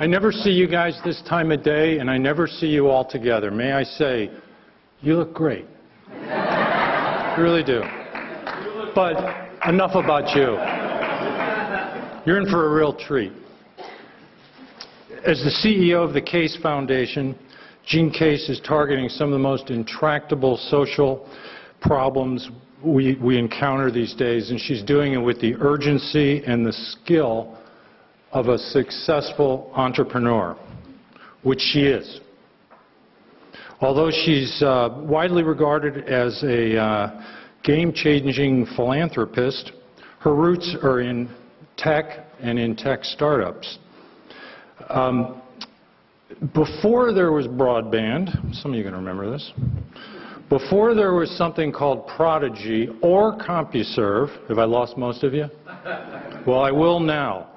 I never see you guys this time of day, and I never see you all together. May I say, you look great. You really do. But enough about you. You're in for a real treat. As the CEO of the Case Foundation, Jean Case is targeting some of the most intractable social problems we encounter these days, and she's doing it with the urgency and the skill of a successful entrepreneur, which she is. Although she's widely regarded as a game-changing philanthropist, her roots are in tech and in tech startups. Before there was broadband, some of you are going to remember this, before there was something called Prodigy or CompuServe, have I lost most of you? Well, I will now.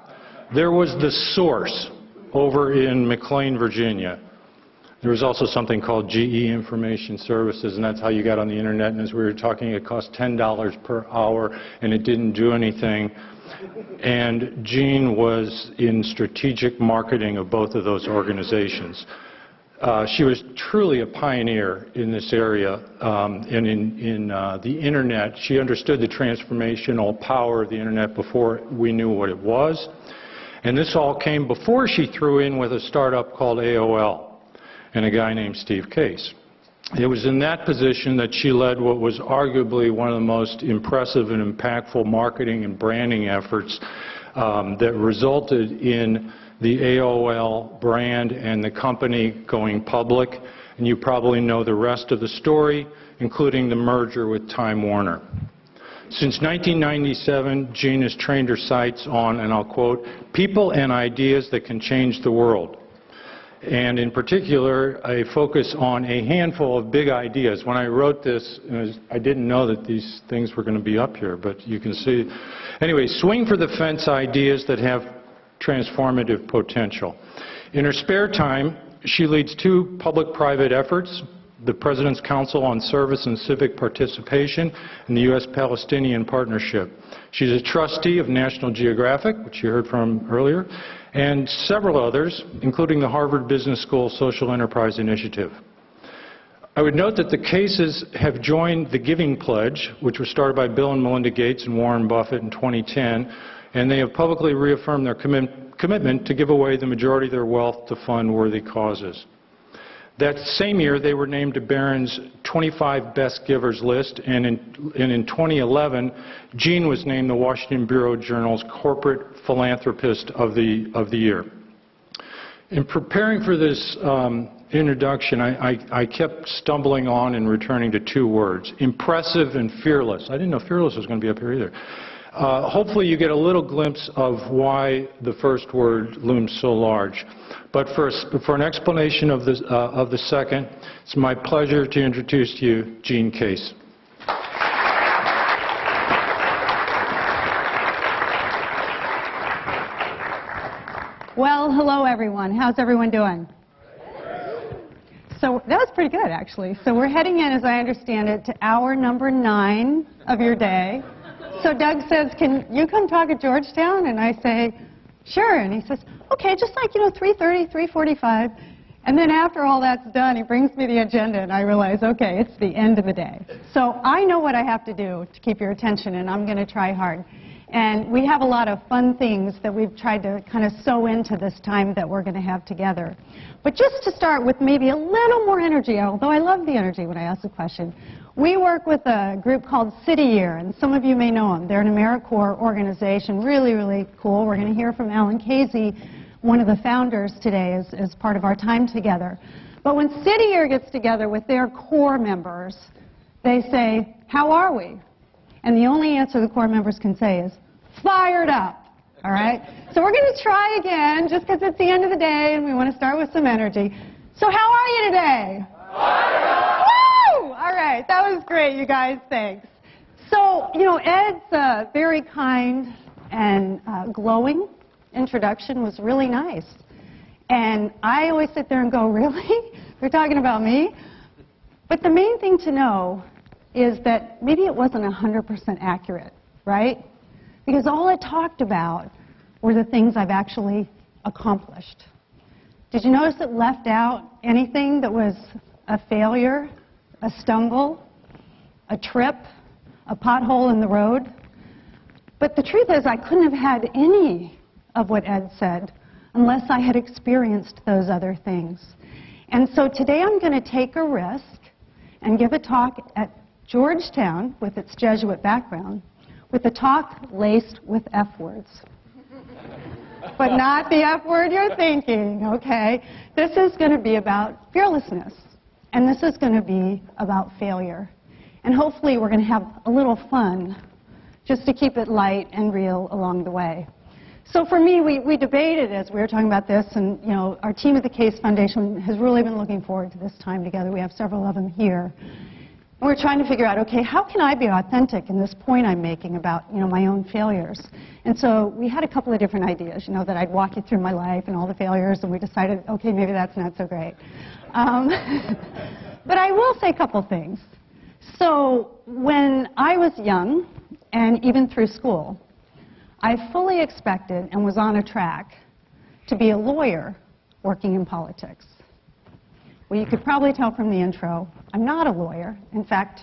There was The Source over in McLean, Virginia. There was also something called GE Information Services, and that's how you got on the internet. And as we were talking, it cost $10 per hour, and it didn't do anything. And Jean was in strategic marketing of both of those organizations. She was truly a pioneer in this area, and in the internet. She understood the transformational power of the internet before we knew what it was. And this all came before she threw in with a startup called AOL and a guy named Steve Case. It was in that position that she led what was arguably one of the most impressive and impactful marketing and branding efforts that resulted in the AOL brand and the company going public. And you probably know the rest of the story, including the merger with Time Warner. Since 1997, Jean has trained her sights on, and I'll quote, people and ideas that can change the world. And in particular, a focus on a handful of big ideas. When I wrote this, I didn't know that these things were going to be up here, but you can see. Anyway, swing for the fence ideas that have transformative potential. In her spare time, she leads two public-private efforts, the President's Council on Service and Civic Participation and the U.S.-Palestinian Partnership. She's a trustee of National Geographic, which you heard from earlier, and several others, including the Harvard Business School Social Enterprise Initiative. I would note that the Cases have joined the Giving Pledge, which was started by Bill and Melinda Gates and Warren Buffett in 2010, and they have publicly reaffirmed their commitment to give away the majority of their wealth to fund worthy causes. That same year, they were named to Barron's 25 Best Givers list, and in 2011, Jean was named the Washington Bureau Journal's Corporate Philanthropist of the Year. In preparing for this introduction, I kept stumbling on and returning to two words, impressive and fearless. I didn't know fearless was going to be up here either. Hopefully you get a little glimpse of why the first word looms so large. But for an explanation of the second, it's my pleasure to introduce to you Jean Case. Well, hello everyone. How's everyone doing? So that was pretty good, actually. So we're heading in, as I understand it, to hour number 9 of your day. So Doug says, can you come talk at Georgetown? And I say, sure. And he says, okay, just like, 3:30, 3:45. And then after all that's done, he brings me the agenda, and I realize, okay, it's the end of the day. So I know what I have to do to keep your attention, and I'm going to try hard. And we have a lot of fun things that we've tried to kind of sew into this time that we're going to have together. But just to start with maybe a little more energy, although I love the energy when I ask the question, we work with a group called City Year, and some of you may know them. They're an AmeriCorps organization, really, really cool. We're going to hear from Alan Casey, one of the founders today, as part of our time together. But when City Year gets together with their core members, they say, how are we? And the only answer the core members can say is, fired up. All right? So we're going to try again, just because it's the end of the day and we want to start with some energy. So how are you today? Fired up! Woo! All right, that was great, you guys. Thanks. So, Ed's very kind and glowing introduction was really nice. And I always sit there and go, really? They're talking about me? But the main thing to know is that maybe it wasn't 100% accurate, right? Because all it talked about were the things I've actually accomplished. Did you notice it left out anything that was a failure, a stumble, a trip, a pothole in the road? But the truth is, I couldn't have had any of what Ed said unless I had experienced those other things. And so today I'm going to take a risk and give a talk at Georgetown with its Jesuit background, with a talk laced with F words. But not the F word you're thinking, okay? This is going to be about fearlessness, and this is going to be about failure. And hopefully we're going to have a little fun, just to keep it light and real along the way. So for me, we debated as we were talking about this, and you know, our team at the Case Foundation has really been looking forward to this time together. We have several of them here. And we're trying to figure out, okay, how can I be authentic in this point I'm making about, you know, my own failures? And so we had a couple of different ideas, you know, that I'd walk you through my life and all the failures, and we decided, okay, maybe that's not so great. But I will say a couple things. So when I was young, and even through school, I fully expected and was on a track to be a lawyer working in politics. Well, you could probably tell from the intro, I'm not a lawyer. In fact,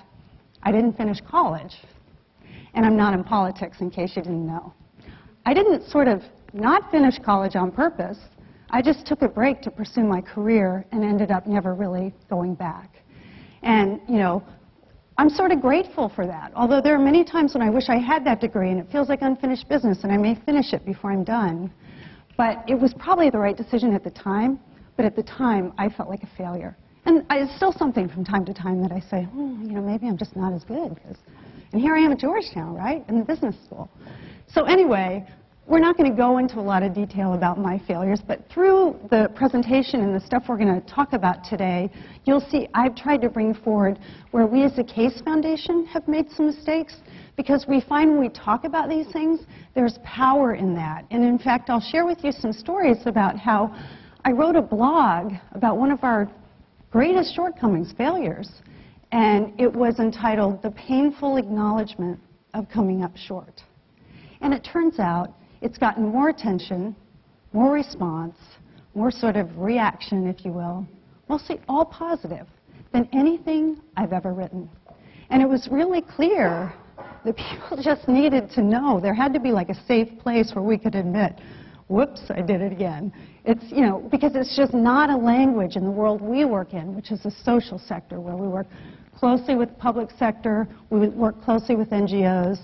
I didn't finish college, and I'm not in politics, in case you didn't know. I didn't sort of not finish college on purpose. I just took a break to pursue my career and ended up never really going back. And, you know, I'm sort of grateful for that, although there are many times when I wish I had that degree and it feels like unfinished business and I may finish it before I'm done. But it was probably the right decision at the time, but at the time I felt like a failure. And it's still something from time to time that I say, you know, maybe I'm just not as good. And here I am at Georgetown, right, in the business school. So anyway, we're not going to go into a lot of detail about my failures, but through the presentation and the stuff we're going to talk about today, you'll see I've tried to bring forward where we as a Case Foundation have made some mistakes, because we find when we talk about these things, there's power in that. And in fact, I'll share with you some stories about how I wrote a blog about one of our greatest shortcomings, failures, and it was entitled The Painful Acknowledgement of Coming Up Short. And it turns out it's gotten more attention, more response, more sort of reaction, if you will, mostly all positive, than anything I've ever written. And it was really clear that people just needed to know. There had to be like a safe place where we could admit, whoops, I did it again. It's, you know, because it's just not a language in the world we work in, which is the social sector, where we work closely with the public sector, we work closely with NGOs,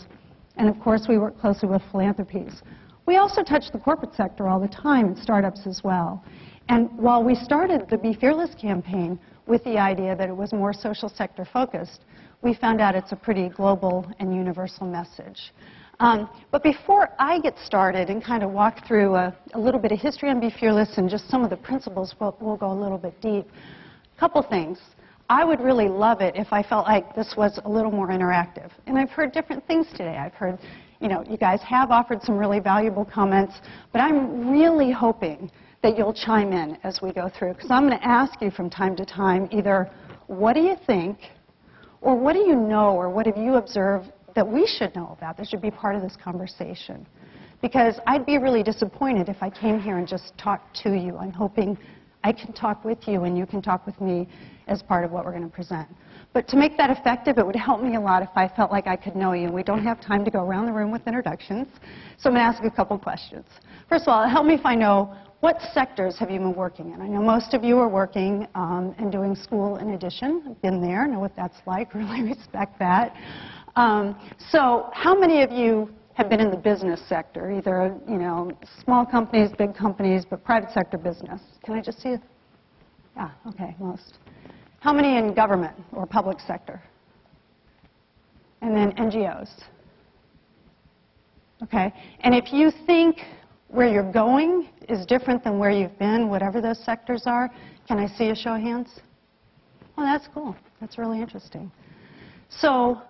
and of course we work closely with philanthropies. We also touch the corporate sector all the time, and startups as well. And while we started the Be Fearless campaign with the idea that it was more social sector focused, we found out it's a pretty global and universal message. But before I get started and kind of walk through a little bit of history on Be Fearless and just some of the principles, we'll go a little bit deep. A couple things. I would really love it if I felt like this was a little more interactive. And I've heard different things today. I've heard, you know, you guys have offered some really valuable comments, but I'm really hoping that you'll chime in as we go through, because I'm going to ask you from time to time either, what do you think, or what do you know, or what have you observed that we should know about, that should be part of this conversation? Because I'd be really disappointed if I came here and just talked to you. I'm hoping I can talk with you and you can talk with me as part of what we're going to present. But to make that effective, it would help me a lot if I felt like I could know you. We don't have time to go around the room with introductions, so I'm going to ask a couple questions. First of all, help me if I know, what sectors have you been working in? I know most of you are working and doing school in addition. I've been there, know what that's like, really respect that. So how many of you have been in the business sector, either, you know, small companies, big companies, but private sector business? Can I just see it? Yeah, okay, most. How many in government or public sector? And then NGOs. Okay, and if you think where you're going is different than where you've been, whatever those sectors are, can I see a show of hands? Oh, that's cool. That's really interesting. So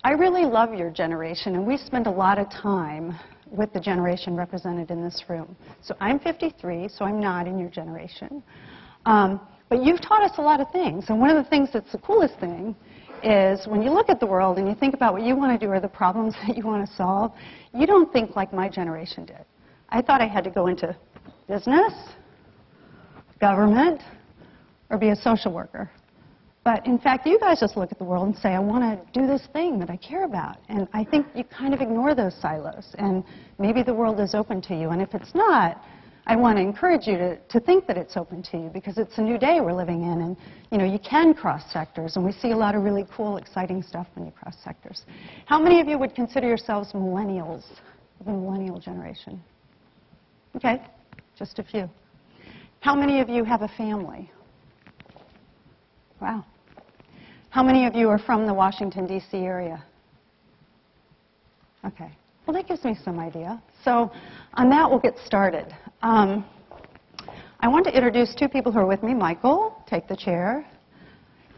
I really love your generation, and we spend a lot of time with the generation represented in this room. So I'm 53, so I'm not in your generation. But you've taught us a lot of things, and one of the things that's the coolest thing is when you look at the world and you think about what you want to do or the problems that you want to solve, you don't think like my generation did. I thought I had to go into business, government, or be a social worker. But in fact, you guys just look at the world and say, I want to do this thing that I care about. And I think you kind of ignore those silos. And maybe the world is open to you. And if it's not, I want to encourage you to think that it's open to you, because it's a new day we're living in. And you can cross sectors. And we see a lot of really cool, exciting stuff when you cross sectors. How many of you would consider yourselves millennials, the millennial generation? Okay, just a few. How many of you have a family? Wow. How many of you are from the Washington, D.C. area? Okay. Well, that gives me some idea. So on that, we'll get started. I want to introduce two people who are with me. Michael, take the chair.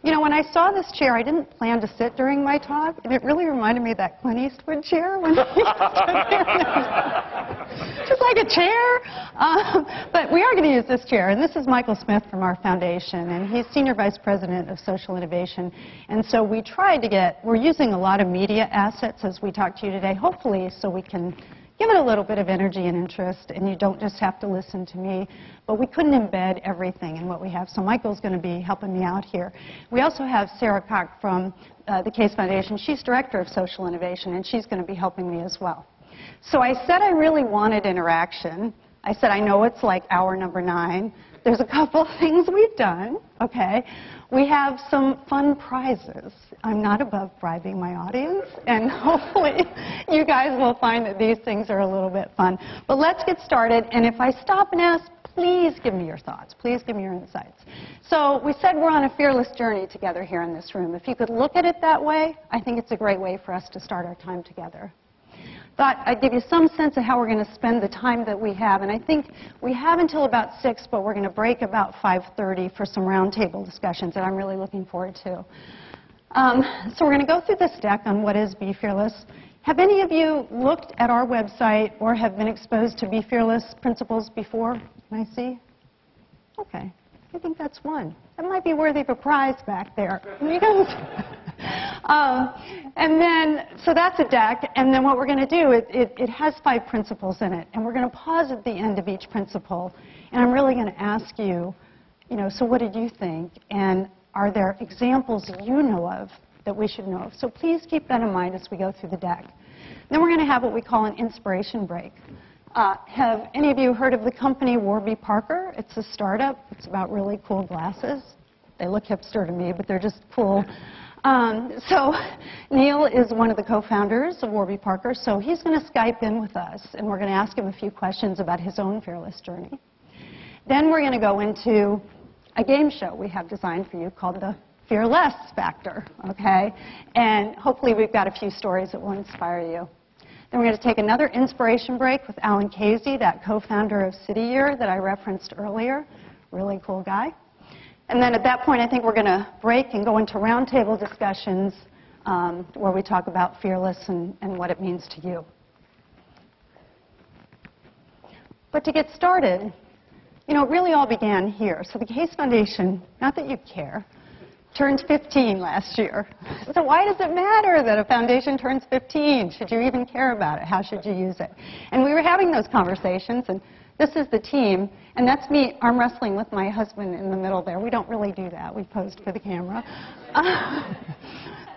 When I saw this chair, I didn't plan to sit during my talk, and it really reminded me of that Clint Eastwood chair when he stood there. Just like a chair. But we are going to use this chair, and this is Michael Smith from our foundation, and he's Senior Vice President of Social Innovation. And so we tried to we're using a lot of media assets as we talk to you today, hopefully so we can give it a little bit of energy and interest, and you don't just have to listen to me. But we couldn't embed everything in what we have, so Michael's going to be helping me out here. We also have Sarah Koch from the Case Foundation. She's Director of Social Innovation, and she's going to be helping me as well. So I said I really wanted interaction. I said I know it's like hour number 9. There's a couple of things we've done, okay? We have some fun prizes. I'm not above bribing my audience, and hopefully you guys will find that these things are a little bit fun. But let's get started, and if I stop and ask, please give me your thoughts. Please give me your insights. So we said we're on a fearless journey together here in this room. If you could look at it that way, I think it's a great way for us to start our time together. Thought I'd give you some sense of how we're going to spend the time that we have. And I think we have until about 6, but we're going to break about 5:30 for some roundtable discussions that I'm really looking forward to. So we're going to go through this deck on what is Be Fearless. Have any of you looked at our website or have been exposed to Be Fearless principles before? Can I see? Okay. I think that's one. That might be worthy of a prize back there. And then, so that's a deck, and then what we're going to do, it has 5 principles in it, and we're going to pause at the end of each principle, and I'm really going to ask you, so what did you think, and are there examples you know of that we should know of? So please keep that in mind as we go through the deck. Then we're going to have what we call an inspiration break. Have any of you heard of the company Warby Parker? It's a startup. It's about really cool glasses. They look hipster to me, but they're just cool. So Neil is one of the co-founders of Warby Parker, so he's going to Skype in with us, and we're going to ask him a few questions about his own fearless journey. Then we're going to go into a game show we have designed for you called the Fearless Factor, okay? And hopefully we've got a few stories that will inspire you. Then we're going to take another inspiration break with Alan Casey, that co-founder of City Year that I referenced earlier. Really cool guy. And then at that point, I think we're going to break and go into roundtable discussions where we talk about fearless and what it means to you. But to get started, it really all began here. So the Case Foundation, not that you care, turned 15 last year. So why does it matter that a foundation turns 15? Should you even care about it? How should you use it? And we were having those conversations, and this is the team, and that's me arm wrestling with my husband in the middle there. We don't really do that. We posed for the camera.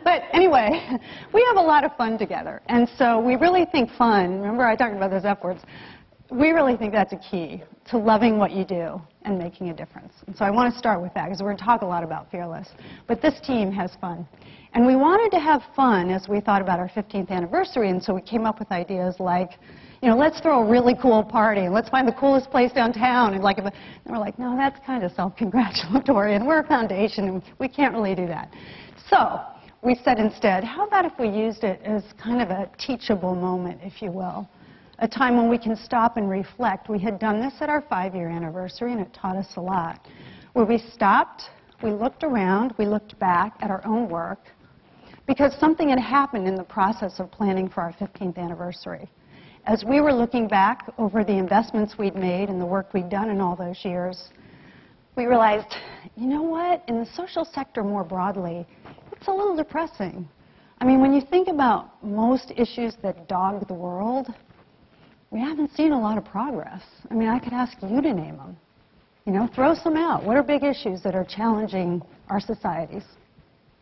But anyway, we have a lot of fun together, and so we really think fun, remember I talked about those F words, we really think that's a key to loving what you do and making a difference. And so I want to start with that because we're going to talk a lot about fearless. But this team has fun. And we wanted to have fun as we thought about our 15th anniversary, and so we came up with ideas like, let's throw a really cool party, and let's find the coolest place downtown. And we're like, no, that's kind of self-congratulatory, and we're a foundation, and we can't really do that. So we said instead, how about if we used it as kind of a teachable moment, if you will? A time when we can stop and reflect. We had done this at our 5-year anniversary, and it taught us a lot. Where we stopped, we looked around, we looked back at our own work, because something had happened in the process of planning for our 15th anniversary. As we were looking back over the investments we'd made and the work we'd done in all those years, we realized, you know what, in the social sector more broadly, it's a little depressing. I mean, when you think about most issues that dog the world, we haven't seen a lot of progress. I mean, I could ask you to name them. You know, throw some out. What are big issues that are challenging our societies?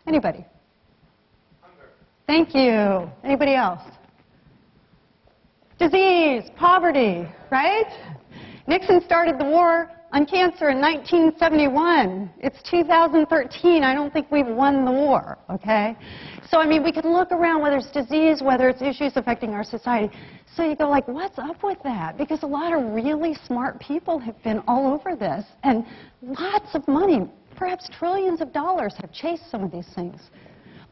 Anybody? Hunger. Thank you. Anybody else? Disease, poverty, right? Nixon started the war on cancer in 1971. It's 2013. I don't think we've won the war, okay? So, I mean, we can look around, whether it's disease, whether it's issues affecting our society. So you go like, what's up with that? Because a lot of really smart people have been all over this. And lots of money, perhaps trillions of dollars, have chased some of these things.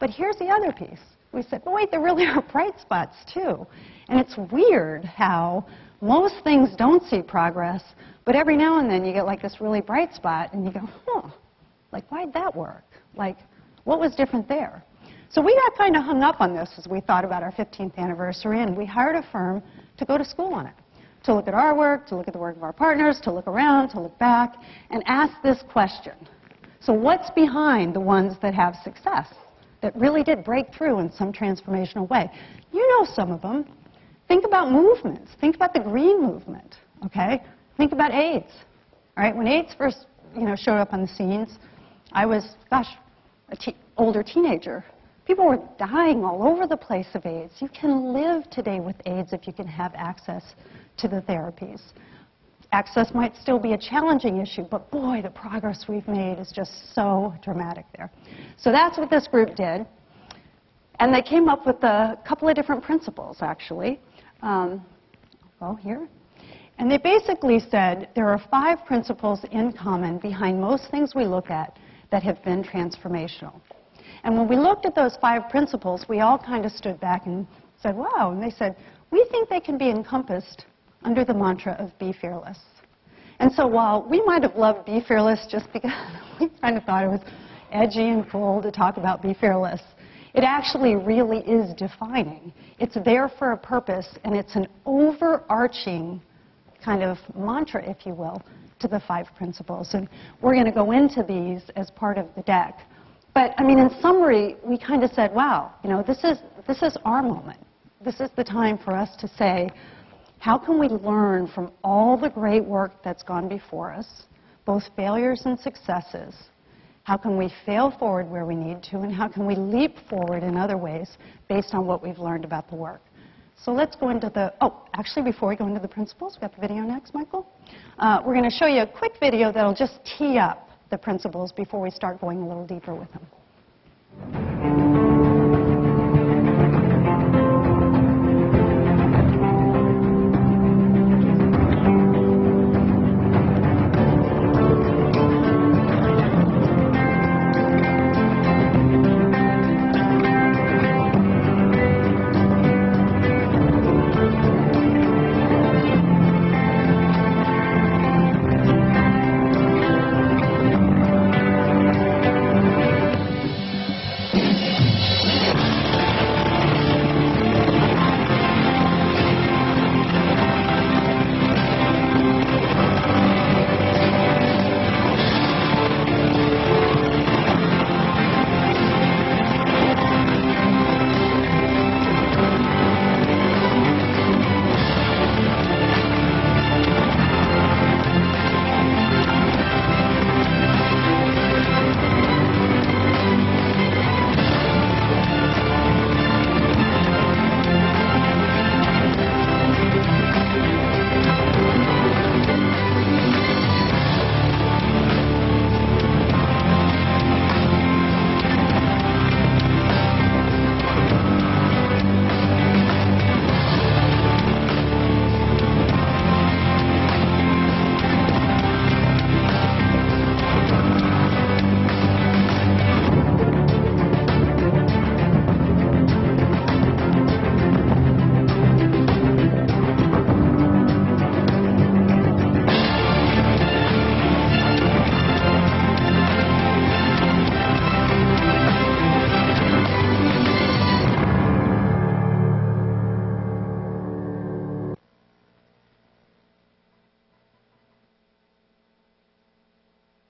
But here's the other piece. We said, well, wait, there really are bright spots, too. And it's weird how most things don't see progress, but every now and then you get like this really bright spot, and you go, huh, like, why'd that work? Like, what was different there? So we got kind of hung up on this as we thought about our 15th anniversary, and we hired a firm to go to school on it, to look at our work, to look at the work of our partners, to look around, to look back, and ask this question. So what's behind the ones that have success, that really did break through in some transformational way? You know some of them. Think about movements. Think about the green movement, okay? Think about AIDS, all right? When AIDS first, showed up on the scenes, I was, an older teenager. People were dying all over the place of AIDS. You can live today with AIDS if you can have access to the therapies. Access might still be a challenging issue, but boy, the progress we've made is just so dramatic there. So that's what this group did. And they came up with a couple of different principles, actually. Here. And they basically said there are 5 principles in common behind most things we look at that have been transformational. And when we looked at those 5 principles, we all kind of stood back and said, wow. And they said, we think they can be encompassed under the mantra of be fearless. And so while we might have loved be fearless just because we kind of thought it was edgy and cool to talk about be fearless, it actually really is defining. It's there for a purpose, and it's an overarching kind of mantra, if you will, to the 5 principles. And we're going to go into these as part of the deck. But, I mean, in summary, we kind of said, wow, this is our moment. This is the time for us to say, how can we learn from all the great work that's gone before us, both failures and successes? How can we fail forward where we need to, and how can we leap forward in other ways based on what we've learned about the work? So let's go into actually, before we go into the principles, we got the video next, Michael. We're going to show you a quick video that'll just tee up the principles before we start going a little deeper with them.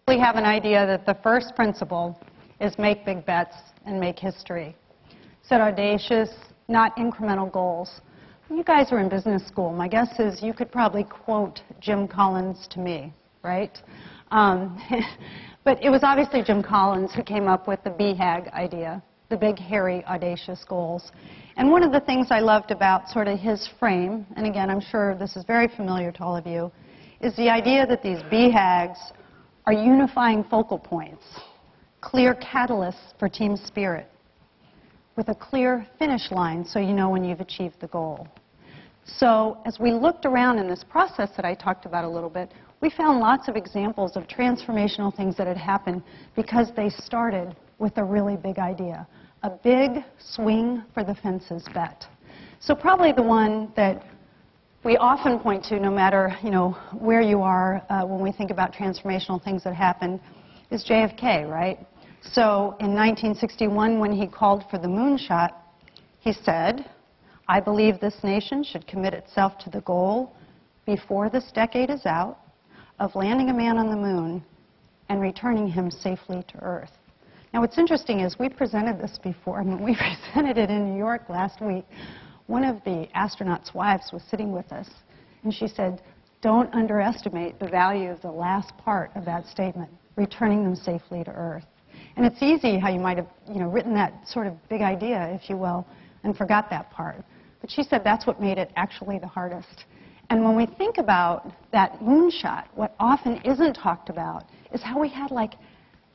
We have an idea that the first principle is make big bets and make history. Set audacious, not incremental goals. You guys are in business school. My guess is you could probably quote Jim Collins to me, right? But it was obviously Jim Collins who came up with the BHAG idea, the big, hairy, audacious goals. And one of the things I loved about sort of his frame, and again, I'm sure this is very familiar to all of you, is the idea that these BHAGs are unifying focal points, clear catalysts for team spirit, with a clear finish line so you know when you've achieved the goal. So as we looked around in this process that I talked about a little bit, we found lots of examples of transformational things that had happened because they started with a really big idea, a big swing for the fences bet. So probably the one that we often point to, no matter where you are when we think about transformational things that happened, is JFK, right? So in 1961, when he called for the moonshot, he said, "I believe this nation should commit itself to the goal before this decade is out of landing a man on the moon and returning him safely to Earth." Now what's interesting is we presented this before. I mean, we presented it in New York last week. One of the astronauts' wives was sitting with us, and she said, "Don't underestimate the value of the last part of that statement, returning them safely to Earth." And it's easy how you might have written that sort of big idea, if you will, and forgot that part. But she said that's what made it actually the hardest. And when we think about that moonshot, what often isn't talked about is how we had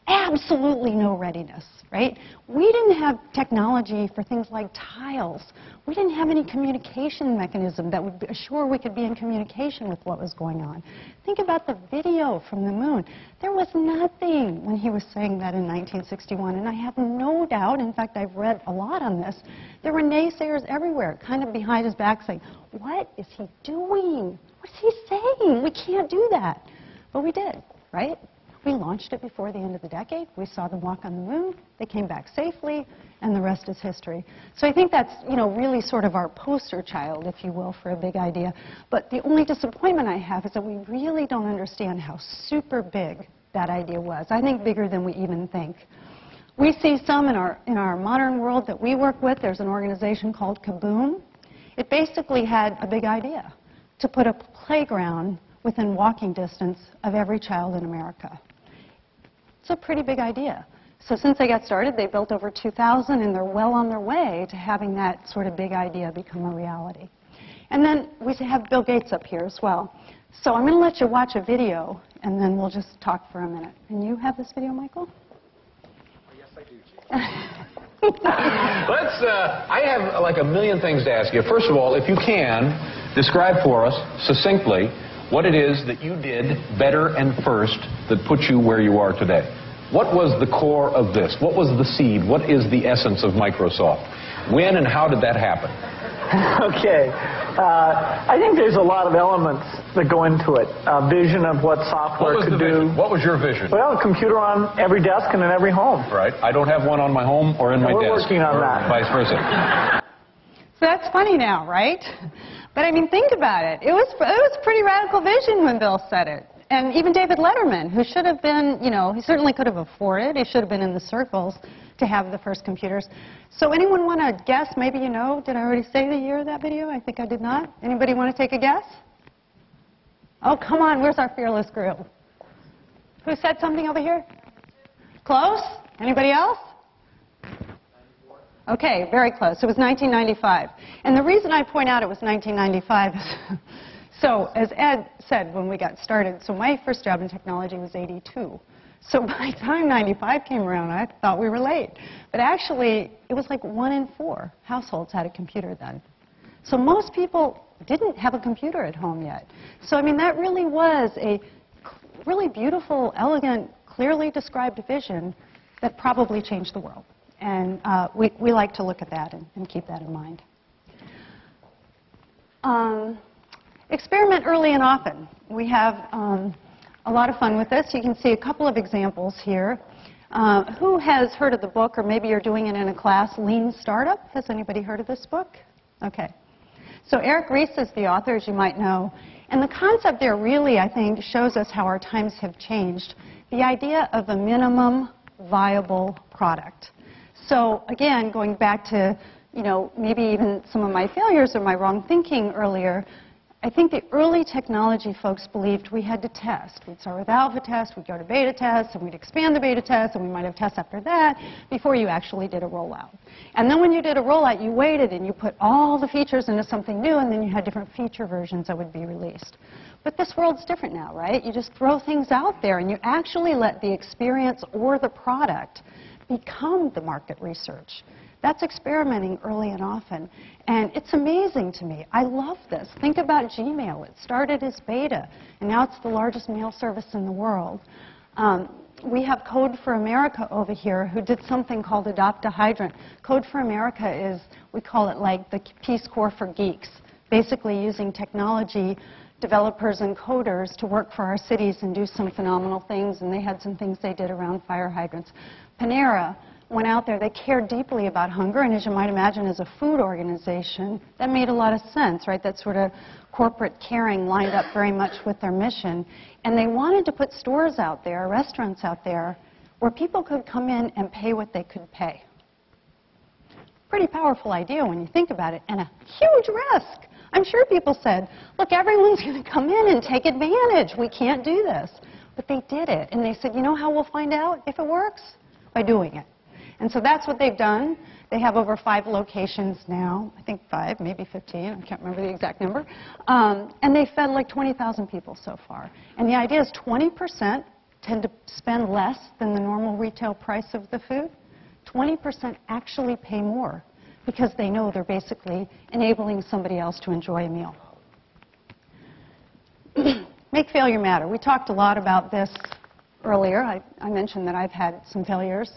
absolutely no readiness, right? We didn't have technology for things like tiles. We didn't have any communication mechanism that would assure we could be in communication with what was going on. Think about the video from the moon. There was nothing when he was saying that in 1961, and I have no doubt, in fact, I've read a lot on this, there were naysayers everywhere, kind of behind his back saying, "What is he doing? What's he saying? We can't do that." But we did, right? We launched it before the end of the decade. We saw them walk on the moon. They came back safely, and the rest is history. So I think that's, really sort of our poster child, if you will, for a big idea. But the only disappointment I have is that we really don't understand how super big that idea was. I think bigger than we even think. We see some in our modern world that we work with. There's an organization called Kaboom. It basically had a big idea, to put a playground within walking distance of every child in America. It's a pretty big idea. So since they got started, they built over 2,000, and they're well on their way to having that sort of big idea become a reality. And then we have Bill Gates up here as well. So I'm going to let you watch a video, and then we'll just talk for a minute. And you have this video, Michael? Yes, I do, Chief. I have a million things to ask you. First of all, if you can, describe for us succinctly what it is that you did better and first that put you where you are today. What was the core of this? What was the seed? What is the essence of Microsoft? When and how did that happen? Okay. I think there's a lot of elements that go into it. Vision of what software could do. What was your vision? Well, a computer on every desk and in every home. Right. I don't have one on my home or in my desk. We're working on that. Vice versa. So that's funny now, right? But I mean, think about it. It was a pretty radical vision when Bill said it. And even David Letterman, who should have been, he certainly could have afforded, he should have been in the circles to have the first computers. So anyone want to guess? Maybe did I already say the year of that video? I think I did not. Anybody want to take a guess? Oh, come on, where's our fearless group? Who said something over here? Close? Anybody else? Okay, very close. It was 1995. And the reason I point out it was 1995 is, so as Ed said when we got started, so my first job in technology was '82. So by the time '95 came around, I thought we were late. But actually, it was like 1 in 4 households had a computer then. So most people didn't have a computer at home yet. So I mean, that really was a really beautiful, elegant, clearly described vision that probably changed the world. And we like to look at that and keep that in mind. Experiment early and often. We have a lot of fun with this. You can see a couple of examples here. Who has heard of the book, or maybe you're doing it in a class, Lean Startup? Has anybody heard of this book? Okay. So Eric Ries is the author, as you might know. And the concept there really, I think, shows us how our times have changed. The idea of a minimum viable product. So again, going back to, maybe even some of my failures or my wrong thinking earlier, I think the early technology folks believed we had to test. We'd start with alpha test, we'd go to beta test, and we'd expand the beta test, and we might have tests after that before you actually did a rollout. And then when you did a rollout, you waited and you put all the features into something new, and then you had different feature versions that would be released. But this world's different now, right? You just throw things out there, and you actually let the experience or the product become the market research. That's experimenting early and often. And it's amazing to me. I love this. Think about Gmail. It started as beta, and now it's the largest mail service in the world. We have Code for America over here who did something called Adopt a Hydrant. Code for America is, we call it like the Peace Corps for geeks, basically using technology, developers and coders to work for our cities and do some phenomenal things, and they had some things they did around fire hydrants. Panera went out there, they cared deeply about hunger, and as you might imagine, as a food organization, that made a lot of sense, right? That sort of corporate caring lined up very much with their mission. And they wanted to put stores out there, restaurants out there, where people could come in and pay what they could pay. Pretty powerful idea when you think about it, and a huge risk. I'm sure people said, look, everyone's going to come in and take advantage. We can't do this. But they did it, and they said, you know how we'll find out if it works? By doing it. And so that's what they've done. They have over 5 locations now. I think 5, maybe 15. I can't remember the exact number. And they fed like 20,000 people so far. And the idea is 20% tend to spend less than the normal retail price of the food. 20% actually pay more because they know they're basically enabling somebody else to enjoy a meal. Make failure matter. We talked a lot about this earlier. I mentioned that I've had some failures.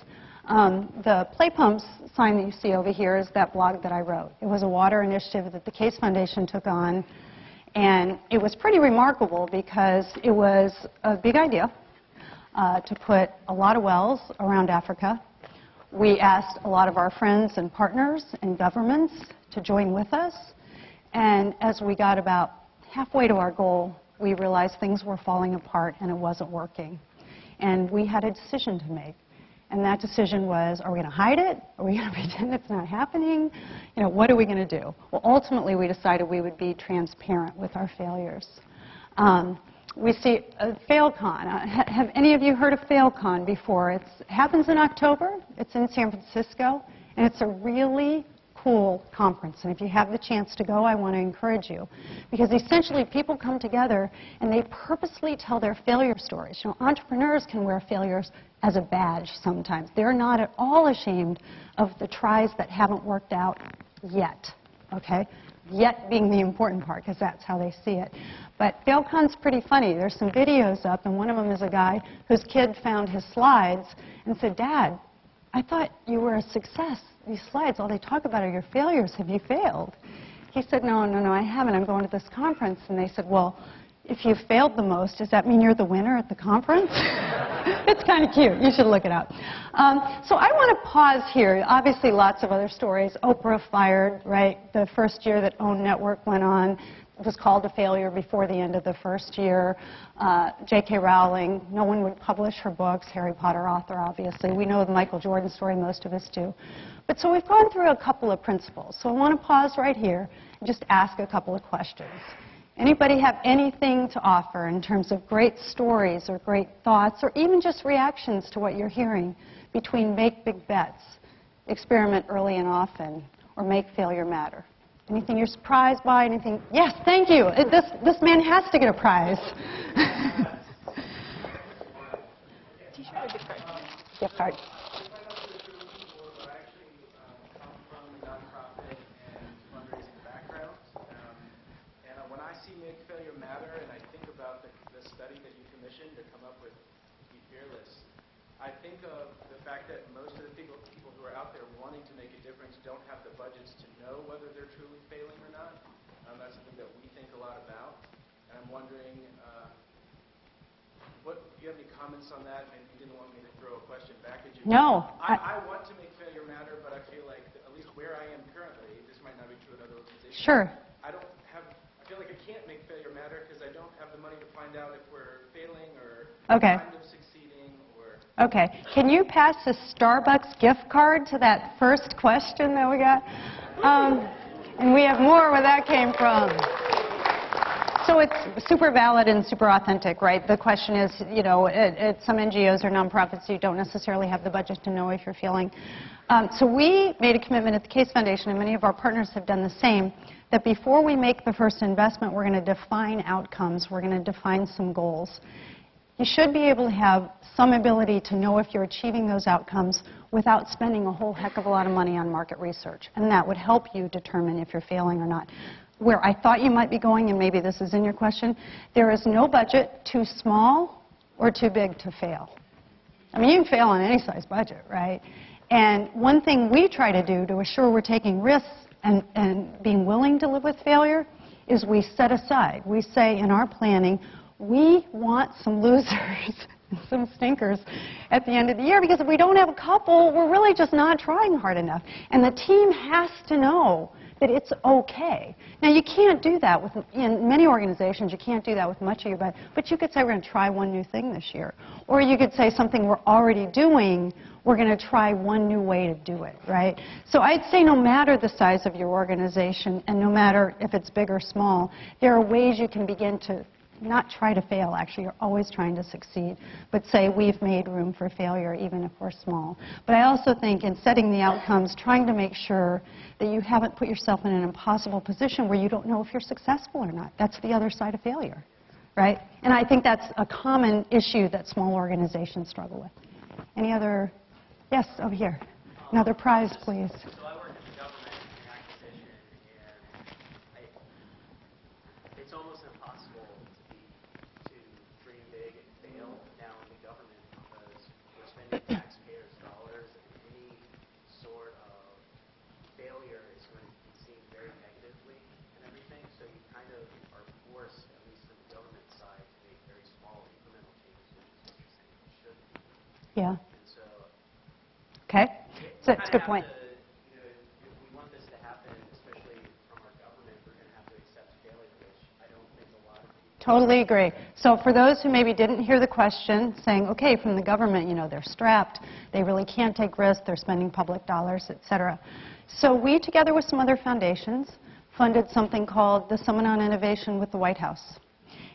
The Play Pumps sign that you see over here is that blog that I wrote. It was a water initiative that the Case Foundation took on, and it was pretty remarkable because it was a big idea to put a lot of wells around Africa. We asked a lot of our friends and partners and governments to join with us, and as we got about halfway to our goal, we realized things were falling apart and it wasn't working. And we had a decision to make. And that decision was, are we going to hide it? Are we going to pretend it's not happening? You know, what are we going to do? Well, ultimately, we decided we would be transparent with our failures. We see FailCon. Have any of you heard of FailCon before? It happens in October. It's in San Francisco. And it's a really cool conference. And if you have the chance to go, I want to encourage you. Because essentially, people come together and they purposely tell their failure stories. You know, entrepreneurs can wear failures as a badge sometimes. They're not at all ashamed of the tries that haven't worked out yet, okay? Yet being the important part, because that's how they see it. But FailCon's pretty funny. There's some videos up, and one of them is a guy whose kid found his slides and said, Dad, I thought you were a success. These slides, all they talk about are your failures. Have you failed? He said, no, I haven't. I'm going to this conference. And they said, well, if you failed the most, does that mean you're the winner at the conference? It's kind of cute. You should look it up. So I want to pause here. Obviously, lots of other stories. Oprah fired, right? The first year that OWN Network went on was called a failure before the end of the first year. J.K. Rowling, no one would publish her books. Harry Potter author, obviously. We know the Michael Jordan story, most of us do. But so we've gone through a couple of principles. So I want to pause right here and just ask a couple of questions. Anybody have anything to offer in terms of great stories or great thoughts or even just reactions to what you're hearing between make big bets, experiment early and often, or make failure matter? Anything you're surprised by? Anything? Yes, thank you. This man has to get a prize. T-shirt or gift card? Gift card. I think of the fact that most of the people who are out there wanting to make a difference don't have the budgets to know whether they're truly failing or not. That's something that we think a lot about. And I'm wondering, do you have any comments on that? Maybe you didn't want me to throw a question back at you. No. I want to make failure matter, but I feel like, at least where I am currently, this might not be true in other organizations. Sure. I feel like I can't make failure matter because I don't have the money to find out if we're failing or okay. kind of succeeding. Okay. Can you pass the Starbucks gift card to that first question that we got? And we have more where that came from. So it's super valid and super authentic, right? The question is, you know, at some NGOs or nonprofits, you don't necessarily have the budget to know if you're failing. So we made a commitment at the Case Foundation, and many of our partners have done the same, that before we make the first investment, we're going to define outcomes. We're going to define some goals. You should be able to have some ability to know if you're achieving those outcomes without spending a whole heck of a lot of money on market research. And that would help you determine if you're failing or not. Where I thought you might be going, and maybe this is in your question, there is no budget too small or too big to fail. I mean, you can fail on any size budget, right? And one thing we try to do to assure we're taking risks and being willing to live with failure is we set aside. We say in our planning, we want some losers, some stinkers at the end of the year, because if we don't have a couple, we're really just not trying hard enough. And the team has to know that it's okay. Now, you can't do that with, in many organizations, you can't do that with much of your budget, but you could say we're going to try one new thing this year. Or you could say something we're already doing, we're going to try one new way to do it, right? So I'd say no matter the size of your organization, and no matter if it's big or small, there are ways you can begin to not try to fail, actually. You're always trying to succeed. But say we've made room for failure, even if we're small. But I also think in setting the outcomes, trying to make sure that you haven't put yourself in an impossible position where you don't know if you're successful or not. That's the other side of failure, right? And I think that's a common issue that small organizations struggle with. Any other? Yes, over here. Another prize, please. So I work in the government in acquisition, and it's almost impossible to dream big and fail now in the government because we're spending taxpayers' dollars, and any sort of failure is going to be seen very negatively and everything. So you kind of are forced, at least from the government side, to make very small incremental changes, which is what you're saying you should be. Yeah. And so Okay. So that's a good point. You know, if we want this to happen, especially from our government, we're going to have to accept failure, which I don't think a lot of people... Totally agree. So for those who maybe didn't hear the question, saying, okay, from the government, you know, they're strapped, they really can't take risks, they're spending public dollars, et cetera. So we, together with some other foundations, funded something called the Summit on Innovation with the White House.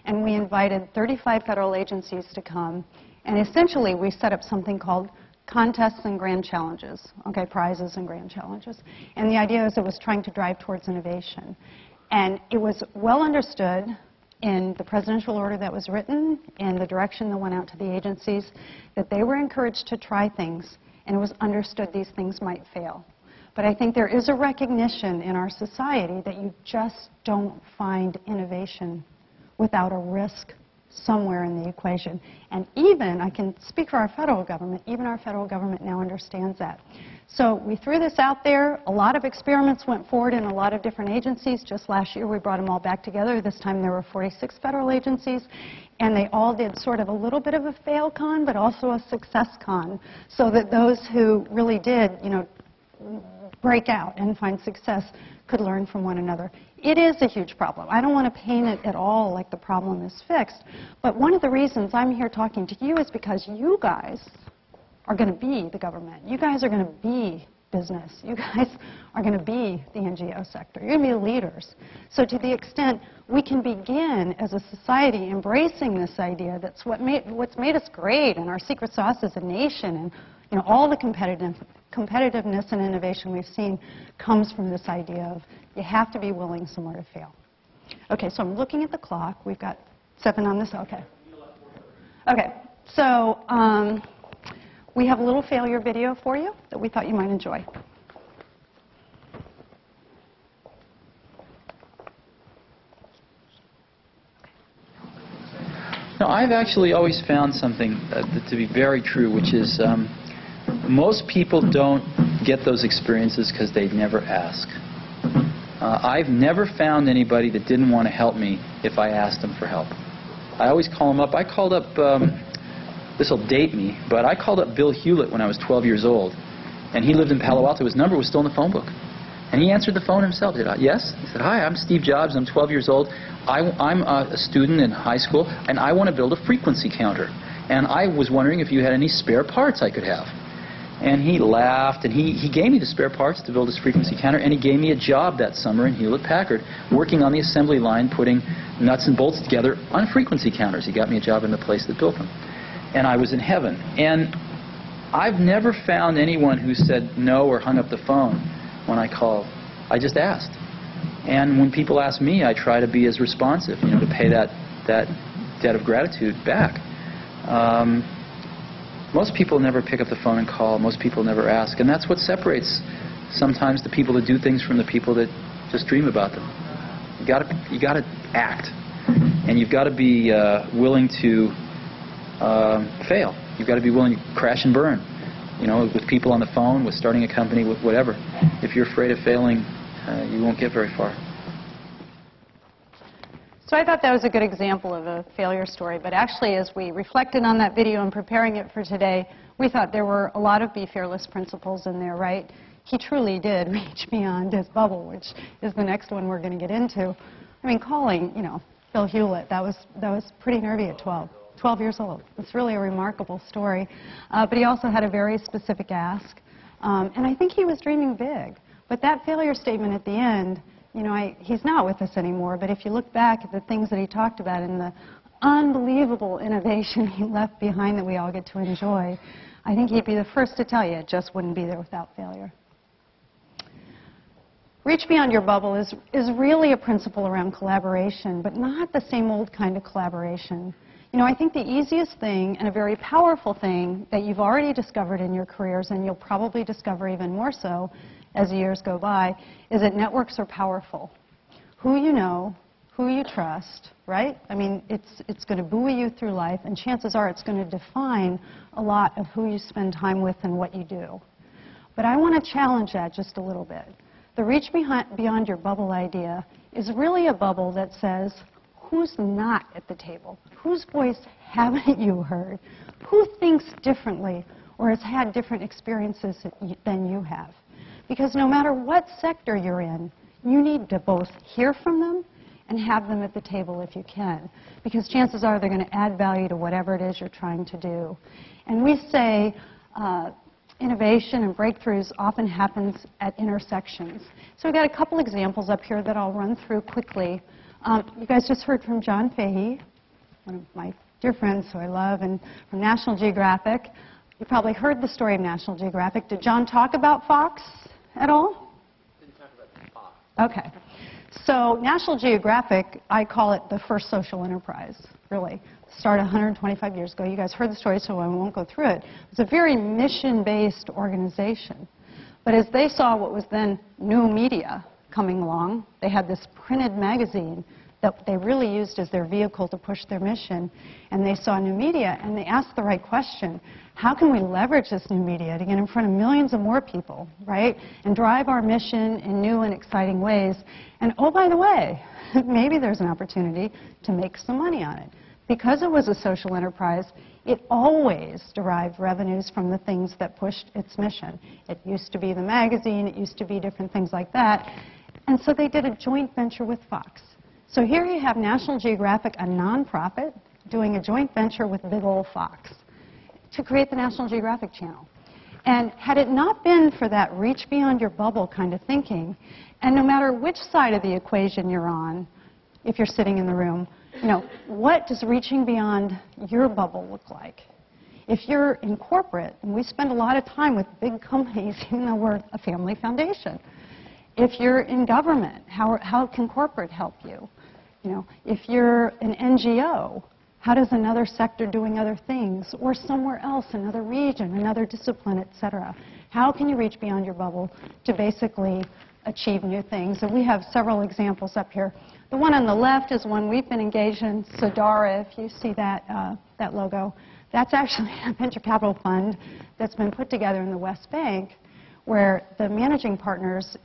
And we invited 35 federal agencies to come, and essentially we set up something called contests and grand challenges, okay, prizes and grand challenges. And the idea is it was trying to drive towards innovation. And it was well understood in the presidential order that was written and the direction that went out to the agencies that they were encouraged to try things, and it was understood these things might fail. But I think there is a recognition in our society that you just don't find innovation without a risk somewhere in the equation. And even, I can speak for our federal government, even our federal government now understands that. So we threw this out there. A lot of experiments went forward in a lot of different agencies. Just last year we brought them all back together. This time there were 46 federal agencies, and they all did sort of a little bit of a fail con, but also a success con, so that those who really did, you know, break out and find success could learn from one another. It is a huge problem. I don't want to paint it at all like the problem is fixed, but one of the reasons I'm here talking to you is because you guys are going to be the government. You guys are going to be business. You guys are going to be the NGO sector. You're going to be leaders. So to the extent we can begin as a society embracing this idea, that's what's made us great and our secret sauce as a nation, and you know, all the competitiveness and innovation we've seen comes from this idea of you have to be willing somewhere to fail. Okay, so I'm looking at the clock. We've got 7 on this. Okay. Okay, so we have a little failure video for you that we thought you might enjoy. Now, I've actually always found something to be very true, which is most people don't get those experiences because they never ask. I've never found anybody that didn't want to help me if I asked them for help. I always call them up. I called up, this will date me, but I called up Bill Hewlett when I was 12 years old, and he lived in Palo Alto. His number was still in the phone book. And he answered the phone himself. He said, yes? He said, hi, I'm Steve Jobs. I'm 12 years old. I'm a student in high school, and I want to build a frequency counter. And I was wondering if you had any spare parts I could have. And he laughed, and he gave me the spare parts to build his frequency counter, and he gave me a job that summer in Hewlett-Packard, working on the assembly line, putting nuts and bolts together on frequency counters. He got me a job in the place that built them. And I was in heaven. And I've never found anyone who said no or hung up the phone when I called. I just asked. And when people ask me, I try to be as responsive, you know, to pay that debt of gratitude back. Most people never pick up the phone and call. Most people never ask. And that's what separates sometimes the people that do things from the people that just dream about them. You got to act. And you've got to be willing to fail. You've got to be willing to crash and burn. You know, with people on the phone, with starting a company, with whatever. If you're afraid of failing, you won't get very far. So I thought that was a good example of a failure story, but actually as we reflected on that video and preparing it for today, we thought there were a lot of Be Fearless principles in there, right? He truly did reach beyond his bubble, which is the next one we're going to get into. I mean, calling, you know, Phil Hewlett, that was pretty nervy at 12 years old. It's really a remarkable story. But he also had a very specific ask, and I think he was dreaming big. But that failure statement at the end, you know, he's not with us anymore, but if you look back at the things that he talked about and the unbelievable innovation he left behind that we all get to enjoy, I think he'd be the first to tell you it just wouldn't be there without failure. Reach beyond your bubble is really a principle around collaboration, but not the same old kind of collaboration. You know, I think the easiest thing and a very powerful thing that you've already discovered in your careers, and you'll probably discover even more so as the years go by, is that networks are powerful. Who you know, who you trust, right? I mean, it's going to buoy you through life, and chances are it's going to define a lot of who you spend time with and what you do. But I want to challenge that just a little bit. The reach beyond your bubble idea is really a bubble that says, who's not at the table? Whose voice haven't you heard? Who thinks differently or has had different experiences than you have? Because no matter what sector you're in, you need to both hear from them and have them at the table if you can. Because chances are they're going to add value to whatever it is you're trying to do. And we say innovation and breakthroughs often happens at intersections. So we've got a couple examples up here that I'll run through quickly. You guys just heard from John Fahey, one of my dear friends who I love, and from National Geographic. You probably heard the story of National Geographic. Did John talk about Fox at all? Didn't talk about Fox. Okay. So National Geographic, I call it the first social enterprise, really. Started 125 years ago. You guys heard the story, so I won't go through it. It's a very mission-based organization. But as they saw what was then new media coming along, they had this printed magazine that they really used as their vehicle to push their mission. And they saw new media, and they asked the right question. How can we leverage this new media to get in front of millions of more people, right? And drive our mission in new and exciting ways. And oh, by the way, maybe there's an opportunity to make some money on it. Because it was a social enterprise, it always derived revenues from the things that pushed its mission. It used to be the magazine, it used to be different things like that. And so they did a joint venture with Fox. So here you have National Geographic, a nonprofit, doing a joint venture with big old Fox to create the National Geographic Channel. And had it not been for that reach beyond your bubble kind of thinking, and no matter which side of the equation you're on, if you're sitting in the room, you know, what does reaching beyond your bubble look like? If you're in corporate, and we spend a lot of time with big companies, even though we're a family foundation. If you're in government, how can corporate help you? You know, if you're an NGO, how does another sector doing other things, or somewhere else, another region, another discipline, et cetera? How can you reach beyond your bubble to basically achieve new things? And we have several examples up here. The one on the left is one we've been engaged in, Sodara, if you see that, that logo. That's actually a venture capital fund that's been put together in the West Bank, where the managing partners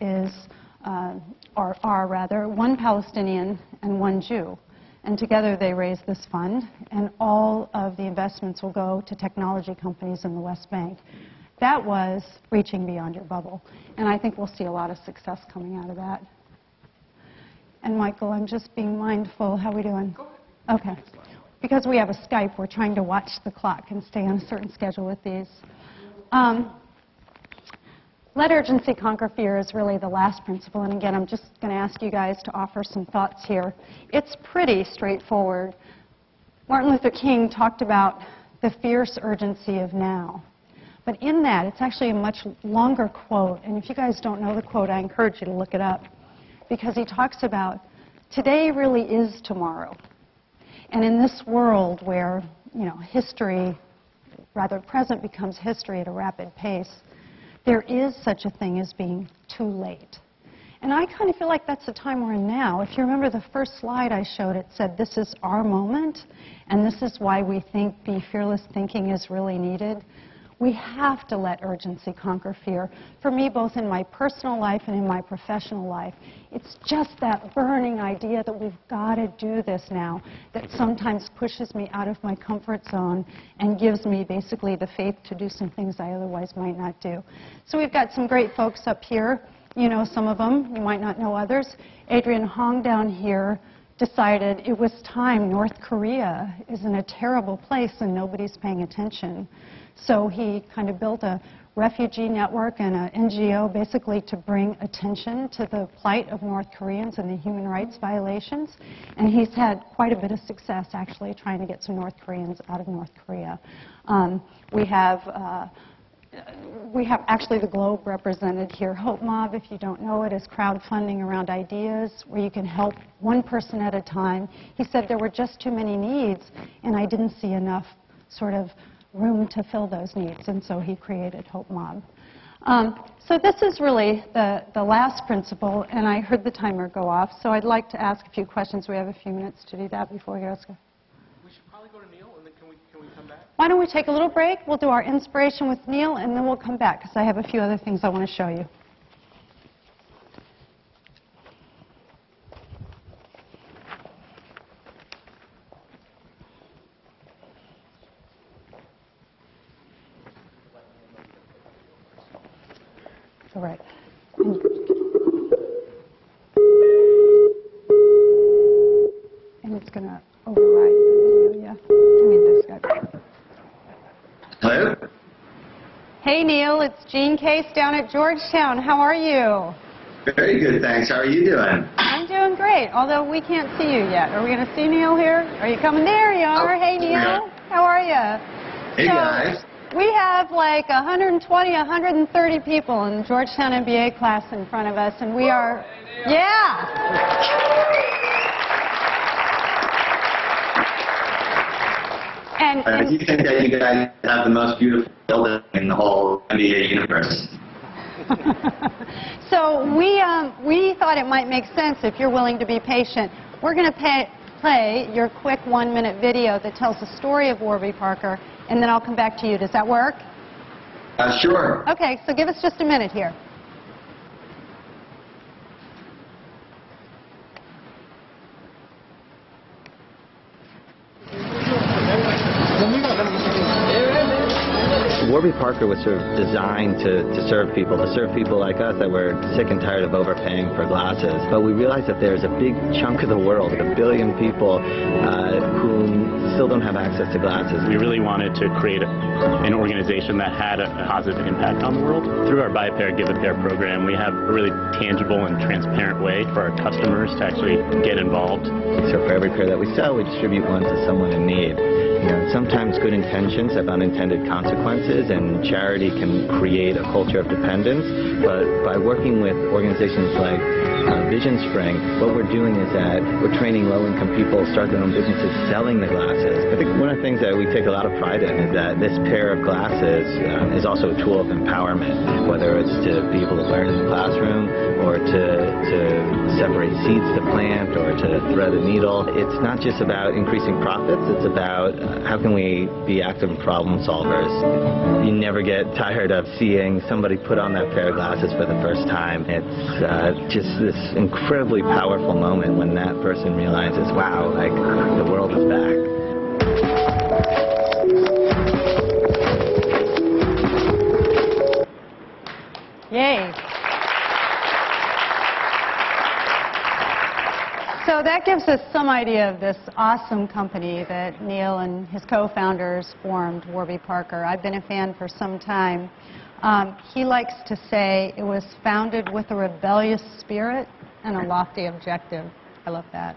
are rather one Palestinian and one Jew. And together they raise this fund, and all of the investments will go to technology companies in the West Bank. That was reaching beyond your bubble. And I think we'll see a lot of success coming out of that. And Michael, I'm just being mindful. How are we doing? Okay. Because we have a Skype, we're trying to watch the clock and stay on a certain schedule with these. Let urgency conquer fear is really the last principle. And again, I'm just going to ask you guys to offer some thoughts here. It's pretty straightforward. Martin Luther King talked about the fierce urgency of now. But in that, it's actually a much longer quote. And if you guys don't know the quote, I encourage you to look it up. Because he talks about, today really is tomorrow. And in this world where, you know, history, rather present becomes history at a rapid pace, there is such a thing as being too late. And I kind of feel like that's the time we're in now. If you remember the first slide I showed, it said this is our moment, and this is why we think Be Fearless thinking is really needed. We have to let urgency conquer fear. For me, both in my personal life and in my professional life, it's just that burning idea that we've got to do this now that sometimes pushes me out of my comfort zone and gives me basically the faith to do some things I otherwise might not do. So we've got some great folks up here. You know some of them. You might not know others. Adrian Hong down here decided it was time. North Korea is in a terrible place and nobody's paying attention. So he kind of built a refugee network and an NGO basically to bring attention to the plight of North Koreans and the human rights violations. And he's had quite a bit of success actually trying to get some North Koreans out of North Korea. We have actually the globe represented here. Hope Mob, if you don't know it, is crowdfunding around ideas where you can help one person at a time. He said there were just too many needs and I didn't see enough sort of room to fill those needs, and so he created Hope Mob. So this is really the last principle, and I heard the timer go off, so I'd like to ask a few questions. We have a few minutes to do that before you ask. We should probably go to Neil, and then can we come back? Why don't we take a little break? We'll do our inspiration with Neil, and then we'll come back, because I have a few other things I want to show you. All right. And it's going to override the video, yeah. I need this guy. Hello? Hey, Neil, it's Jean Case down at Georgetown. How are you? Very good, thanks. How are you doing? I'm doing great, although we can't see you yet. Are we going to see Neil here? Are you coming? There you are. Hey, Neil. How are you? Hey, guys. We have like 120, 130 people in the Georgetown MBA class in front of us, and we are, yeah. I do think that you guys have the most beautiful building in the whole MBA universe. So we thought it might make sense, if you're willing to be patient, we're going to play your quick 1-minute video that tells the story of Warby Parker, and then I'll come back to you. Does that work? Sure. Okay, so give us just a minute here. Warby Parker was sort of designed to serve people like us that were sick and tired of overpaying for glasses. But we realized that there's a big chunk of the world, 1 billion people, who still don't have access to glasses. We really wanted to create an organization that had a positive impact on the world. Through our Buy a Pair, Give a Pair program, we have a really tangible and transparent way for our customers to actually get involved. So for every pair that we sell, we distribute one to someone in need. You know, sometimes good intentions have unintended consequences, and charity can create a culture of dependence. But by working with organizations like Vision Spring, what we're doing is that we're training low-income people to start their own businesses selling the glasses. I think one of the things that we take a lot of pride in is that this pair of glasses is also a tool of empowerment, whether it's to be able to learn in the classroom or to separate seeds to plant or to thread a needle. It's not just about increasing profits, it's about how can we be active problem solvers. You never get tired of seeing somebody put on that pair of glasses for the first time. It's just this incredibly powerful moment when that person realizes, wow, like, the world is back. Yay. So that gives us some idea of this awesome company that Neil and his co-founders formed, Warby Parker. I've been a fan for some time. He likes to say it was founded with a rebellious spirit and a lofty objective. I love that.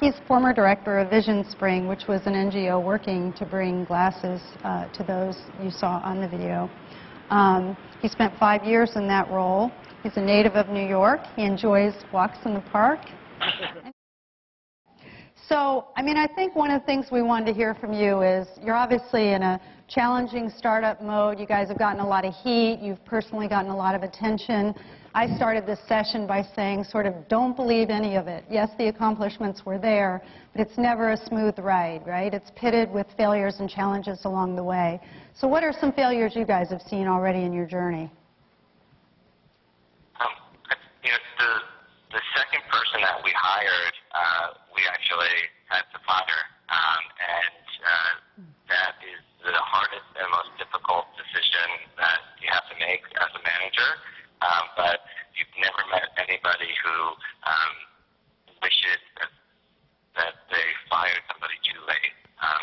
He's former director of Vision Spring, which was an NGO working to bring glasses to those you saw on the video. He spent 5 years in that role. He's a native of New York. He enjoys walks in the park. So, I mean, I think one of the things we wanted to hear from you is you're obviously in a challenging startup mode. You guys have gotten a lot of heat. You've personally gotten a lot of attention. I started this session by saying sort of don't believe any of it. Yes, the accomplishments were there, but it's never a smooth ride, right? It's pitted with failures and challenges along the way. So what are some failures you guys have seen already in your journey? You know, the second person that we hired, we actually had to fire, and that is the hardest and most difficult decision that you have to make as a manager. But you've never met anybody who wishes that they fired somebody too late.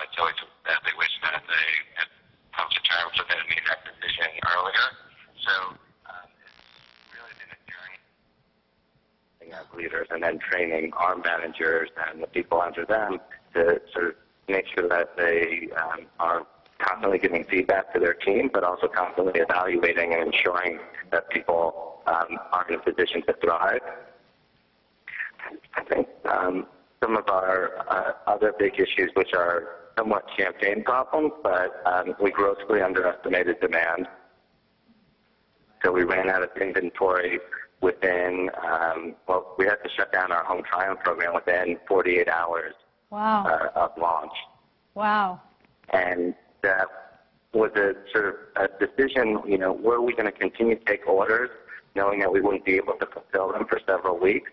It's always that they wish that they had come to terms with it and made that decision earlier. So it's really been a journey as leaders and then training our managers and the people under them to sort of make sure that they are constantly giving feedback to their team, but also constantly evaluating and ensuring that people are in a position to thrive. I think some of our other big issues, which are somewhat champagne problems, but we grossly underestimated demand. So we ran out of inventory within, well, we had to shut down our home trial program within 48 hours of launch. Wow. And that was a sort of a decision, you know, were we going to continue to take orders knowing that we wouldn't be able to fulfill them for several weeks,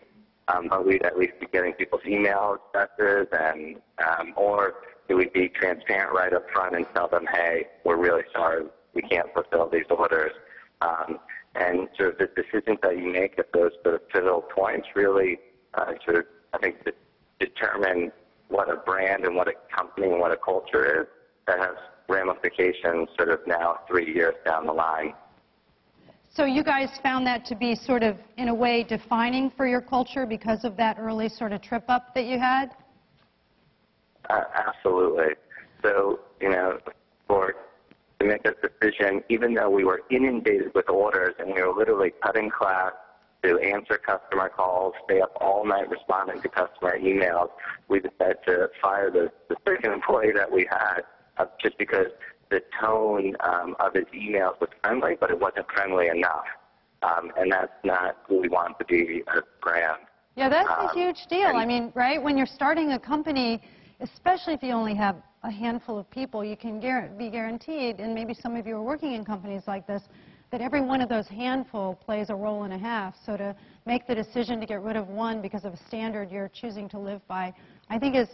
but we'd at least be getting people's email addresses, and or do we be transparent right up front and tell them, hey, we're really sorry, we can't fulfill these orders. And sort of the decisions that you make at those sort of pivotal points really sort of, I think, determine what a brand and what a company and what a culture is that has ramifications sort of now 3 years down the line. So you guys found that to be sort of, in a way, defining for your culture because of that early sort of trip up that you had? Absolutely. So, you know, to make this decision, even though we were inundated with orders and we were literally cutting class to answer customer calls, stay up all night responding to customer emails, we decided to fire the second employee that we had just because the tone of his emails was friendly, but it wasn't friendly enough. And that's not who we want to be as a brand. Yeah, that's a huge deal. I mean, right, when you're starting a company, especially if you only have a handful of people, you can be guaranteed, and maybe some of you are working in companies like this, that every one of those handful plays a role and a half. So to make the decision to get rid of one because of a standard you're choosing to live by, I think is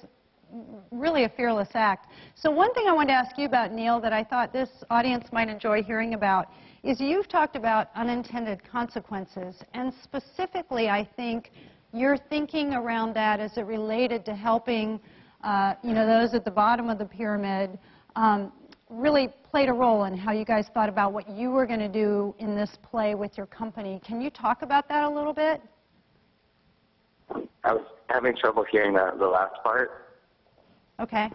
really a fearless act. So one thing I wanted to ask you about, Neil, that I thought this audience might enjoy hearing about is you've talked about unintended consequences, and specifically I think you're thinking around that as it related to helping you know, those at the bottom of the pyramid really played a role in how you guys thought about what you were going to do in this play with your company. Can you talk about that a little bit? I was having trouble hearing the last part. Okay.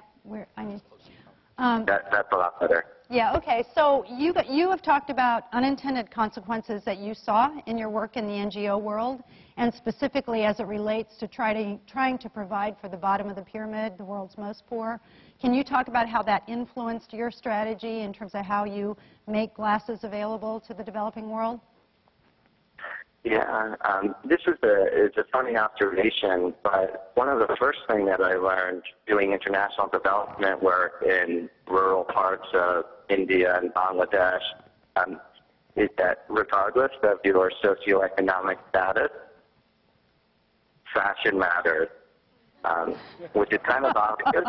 That's a lot better. Yeah, okay. So you have talked about unintended consequences that you saw in your work in the NGO world, and specifically as it relates to trying to provide for the bottom of the pyramid, the world's most poor. Can you talk about how that influenced your strategy in terms of how you make glasses available to the developing world? Yeah, this is a funny observation, but one of the first things that I learned doing international development work in rural parts of India and Bangladesh is that regardless of your socioeconomic status, fashion matters, which is kind of obvious,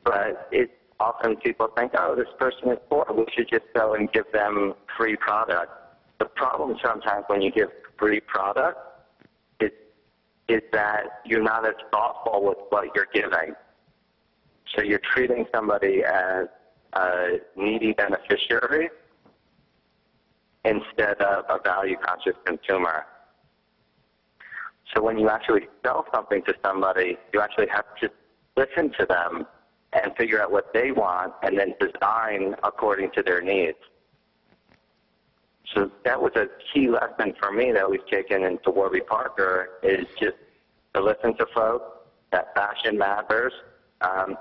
but it's often people think, oh, this person is poor, we should just go and give them free product. The problem sometimes when you give free product is that you're not as thoughtful with what you're giving. So you're treating somebody as a needy beneficiary instead of a value-conscious consumer. So when you actually sell something to somebody, you actually have to listen to them and figure out what they want and then design according to their needs. So that was a key lesson for me that we've taken into Warby Parker, is just to listen to folks, that fashion matters,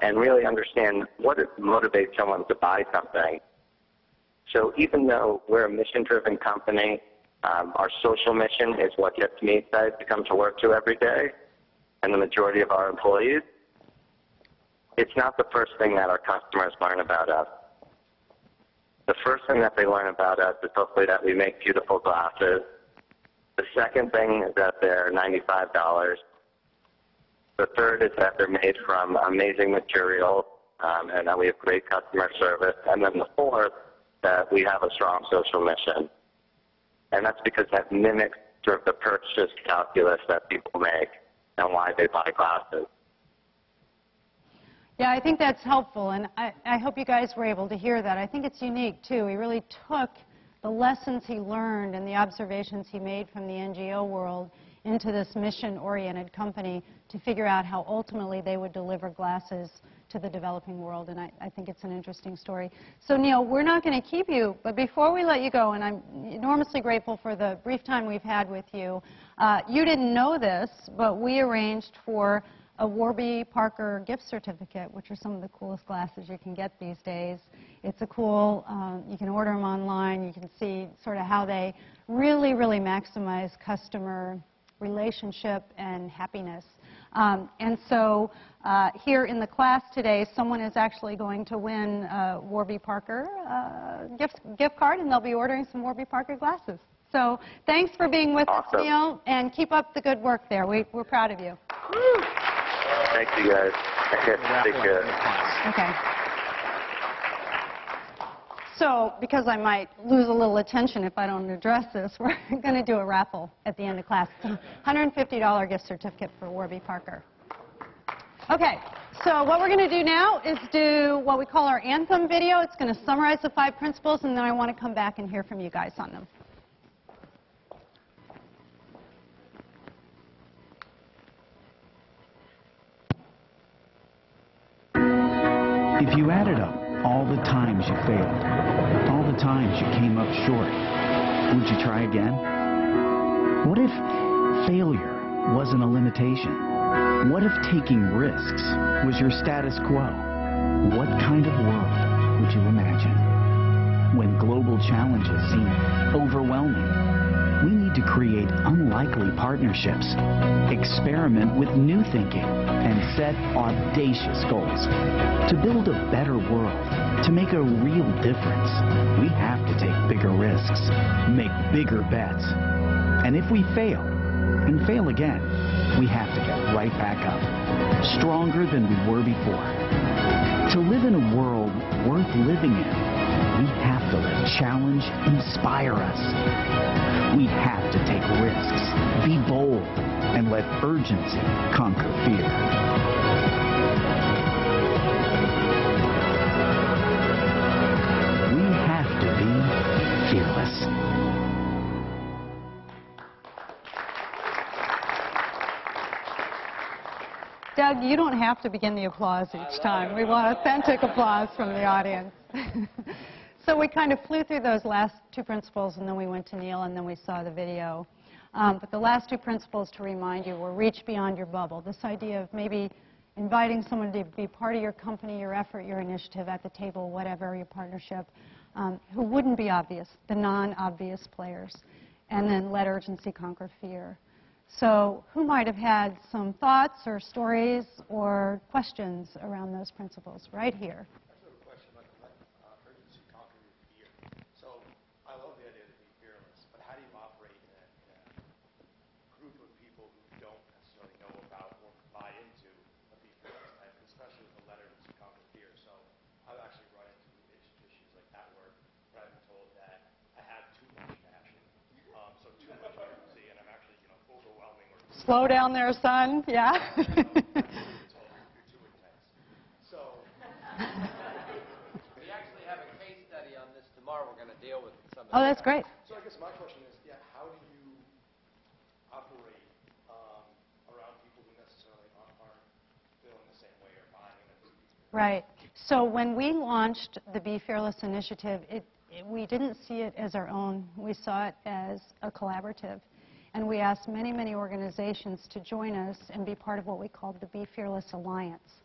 and really understand what motivates someone to buy something. So even though we're a mission-driven company, our social mission is what gets me excited to come to work to every day, and the majority of our employees, it's not the first thing that our customers learn about us. The first thing that they learn about us is hopefully that we make beautiful glasses. The second thing is that they're $95. The third is that they're made from amazing materials, and that we have great customer service. And then the fourth, that we have a strong social mission. And that's because that mimics sort of the purchase calculus that people make and why they buy glasses. Yeah, I think that's helpful, and I hope you guys were able to hear that. I think it's unique, too. He really took the lessons he learned and the observations he made from the NGO world into this mission-oriented company to figure out how ultimately they would deliver glasses to the developing world, and I think it's an interesting story. So, Neil, we're not going to keep you, but before we let you go, and I'm enormously grateful for the brief time we've had with you, you didn't know this, but we arranged for a Warby Parker gift certificate, which are some of the coolest glasses you can get these days. It's a cool, you can order them online, you can see sort of how they really, really maximize customer relationship and happiness. And so here in the class today, someone is actually going to win a Warby Parker gift card, and they'll be ordering some Warby Parker glasses. So thanks for being with us, Neil, and keep up the good work there. We're proud of you. Thank you, guys. Take care. Okay. So, because I might lose a little attention if I don't address this, we're going to do a raffle at the end of class. It's a $150 gift certificate for Warby Parker. Okay, so what we're going to do now is do what we call our anthem video. It's going to summarize the 5 principles, and then I want to come back and hear from you guys on them. If you added up all the times you failed, all the times you came up short, would you try again? What if failure wasn't a limitation? What if taking risks was your status quo? What kind of world would you imagine? When global challenges seem overwhelming, we need to create unlikely partnerships, experiment with new thinking, and set audacious goals. To build a better world, to make a real difference, we have to take bigger risks, make bigger bets. And if we fail, and fail again, we have to get right back up, stronger than we were before. To live in a world worth living in, we have to let challenge inspire us. We have to take risks, be bold, and let urgency conquer fear. We have to be fearless. Doug, you don't have to begin the applause each time. We want authentic applause from the audience. So we kind of flew through those last 2 principles, and then we went to Neil, and then we saw the video. But the last 2 principles, to remind you, were reach beyond your bubble. This idea of maybe inviting someone to be part of your company, your effort, your initiative at the table, whatever, your partnership, who wouldn't be obvious, the non-obvious players. And then let urgency conquer fear. So who might have had some thoughts or stories or questions around those principles right here? Slow down there, son. Yeah. So, the Oh, that's great. So I guess my question is, yeah, how do you operate around people who necessarily aren't feeling the same way or buying it? Right. So when we launched the Be Fearless initiative, we didn't see it as our own. We saw it as a collaborative. And we asked many, many organizations to join us and be part of what we called the Be Fearless Alliance.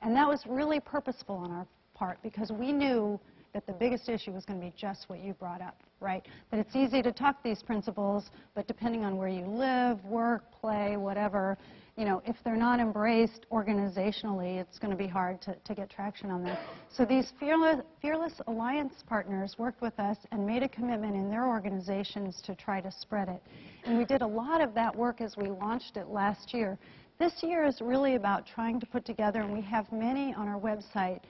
And that was really purposeful on our part because we knew that the biggest issue was going to be just what you brought up, right? That it's easy to talk these principles, but depending on where you live, work, play, whatever, you know, if they're not embraced organizationally, it's going to be hard to get traction on them. So these Fearless Alliance partners worked with us and made a commitment in their organizations to try to spread it. And we did a lot of that work as we launched it last year. This year is really about trying to put together, and we have many on our website,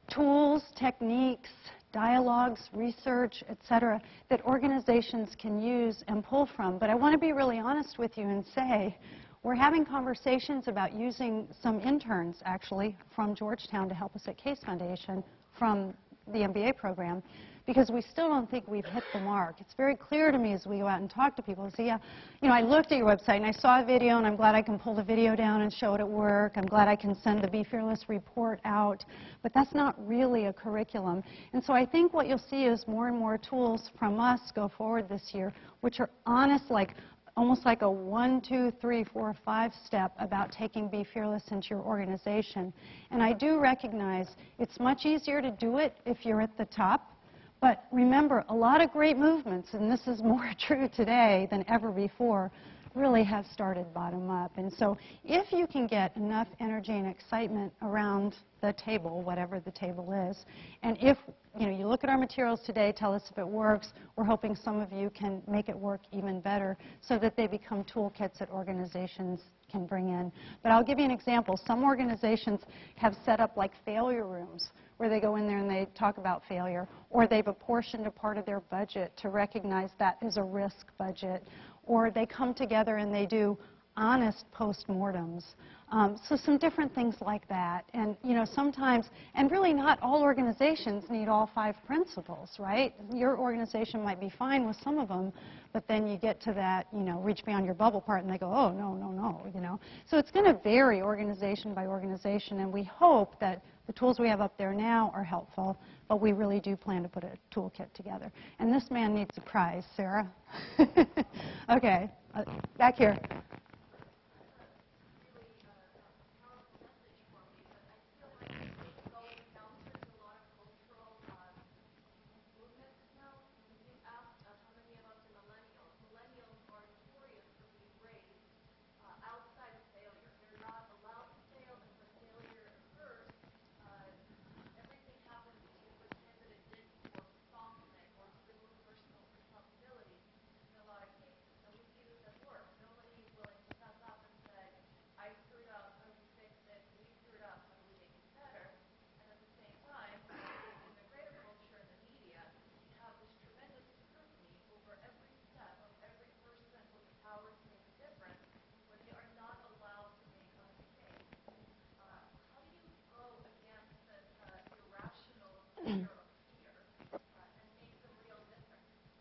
tools, techniques, dialogues, research, etc., that organizations can use and pull from. But I want to be really honest with you and say, we're having conversations about using some interns, actually, from Georgetown to help us at Case Foundation from the MBA program, because we still don't think we've hit the mark. It's very clear to me as we go out and talk to people and say, yeah, you know, I looked at your website and I saw a video and I'm glad I can pull the video down and show it at work. I'm glad I can send the Be Fearless report out. But that's not really a curriculum. And so I think what you'll see is more and more tools from us go forward this year, which are honest, like almost like a 1, 2, 3, 4, 5 step about taking Be Fearless into your organization. And I do recognize it's much easier to do it if you're at the top. But remember, a lot of great movements, and this is more true today than ever before, really have started bottom up. And so if you can get enough energy and excitement around the table, whatever the table is, and if you look at our materials today, tell us if it works, we're hoping some of you can make it work even better so that they become toolkits that organizations can bring in. But I'll give you an example. Some organizations have set up like failure rooms where they go in there and they talk about failure, or they've apportioned a part of their budget to recognize that as a risk budget, or they come together and they do honest postmortems. So some different things like that. And sometimes, and really not all organizations need all 5 principles, right? Your organization might be fine with some of them, but then you get to that, reach beyond your bubble part and they go, oh, no. So it's going to vary organization by organization, and we hope that the tools we have up there now are helpful, but we really do plan to put a toolkit together. And this man needs a prize, Sarah. Okay, back here.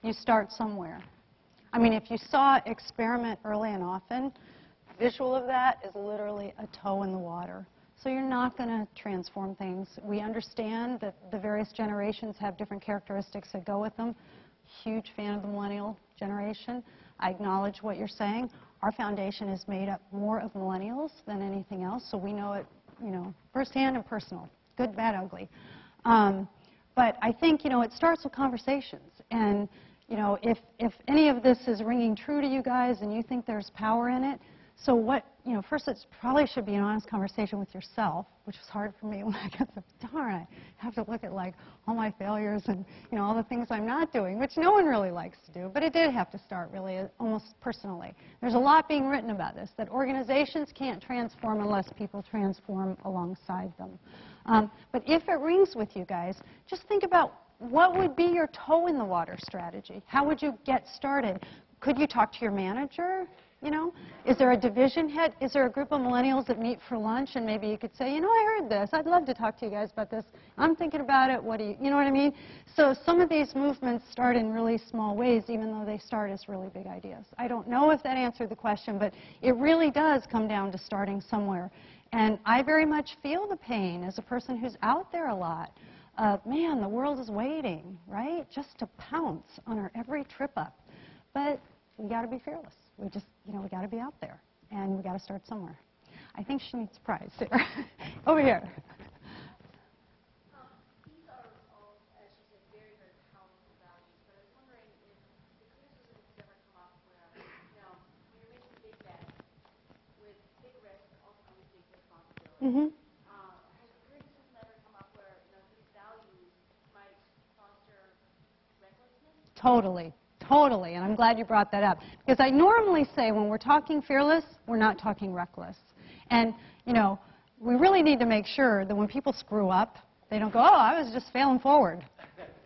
You start somewhere. I mean, if you saw experiment early and often, visual of that is literally a toe in the water. So you're not going to transform things. We understand that the various generations have different characteristics that go with them. Huge fan of the millennial generation. I acknowledge what you're saying. Our foundation is made up more of millennials than anything else, so we know it, firsthand and personal, good, bad, ugly. But I think, it starts with conversations. And, if any of this is ringing true to you guys and you think there's power in it, so what, first it probably should be an honest conversation with yourself, which was hard for me when I got the, darn, I have to look at like all my failures and, all the things I'm not doing, which no one really likes to do, but it did have to start really almost personally. There's a lot being written about this, that organizations can't transform unless people transform alongside them. But if it rings with you guys, just think about what would be your toe in the water strategy? How would you get started? Could you talk to your manager? You know, is there a division head? Is there a group of millennials that meet for lunch and maybe you could say, you know, I heard this. I'd love to talk to you guys about this. I'm thinking about it. What do you know what I mean? So some of these movements start in really small ways, even though they start as really big ideas. I don't know if that answered the question, but it really does come down to starting somewhere. And I very much feel the pain as a person who's out there a lot. Man, the world is waiting, right? Just to pounce on our every trip up. But we got to be fearless. We just, you know, we got to be out there, and we got to start somewhere. I think she needs a prize here. Over here. These are all, as you said, very, very powerful values. But I was wondering if the criticism has ever come up where, you know, when you're making big bets with big risk, but also with big responsibility. Mm-hmm. Has the criticism ever come up where, you know, these values might foster recklessness? Totally. Totally, and I'm glad you brought that up. Because I normally say when we're talking fearless, we're not talking reckless. And, you know, we really need to make sure that when people screw up, they don't go, oh, I was just failing forward,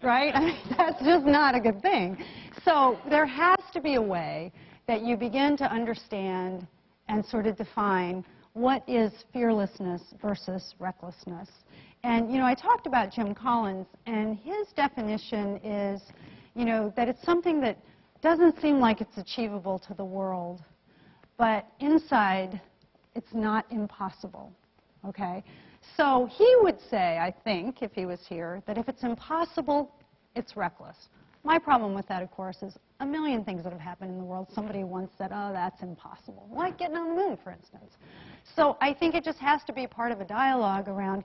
right? I mean, that's just not a good thing. So there has to be a way that you begin to understand and sort of define what is fearlessness versus recklessness. And, you know, I talked about Jim Collins, and his definition is, you know, that it's something that doesn't seem like it's achievable to the world, but inside it's not impossible, okay? So he would say, I think, if he was here, that if it's impossible, it's reckless. My problem with that, of course, is a million things that have happened in the world. Somebody once said, oh, that's impossible, like getting on the moon, for instance. So I think it just has to be part of a dialogue around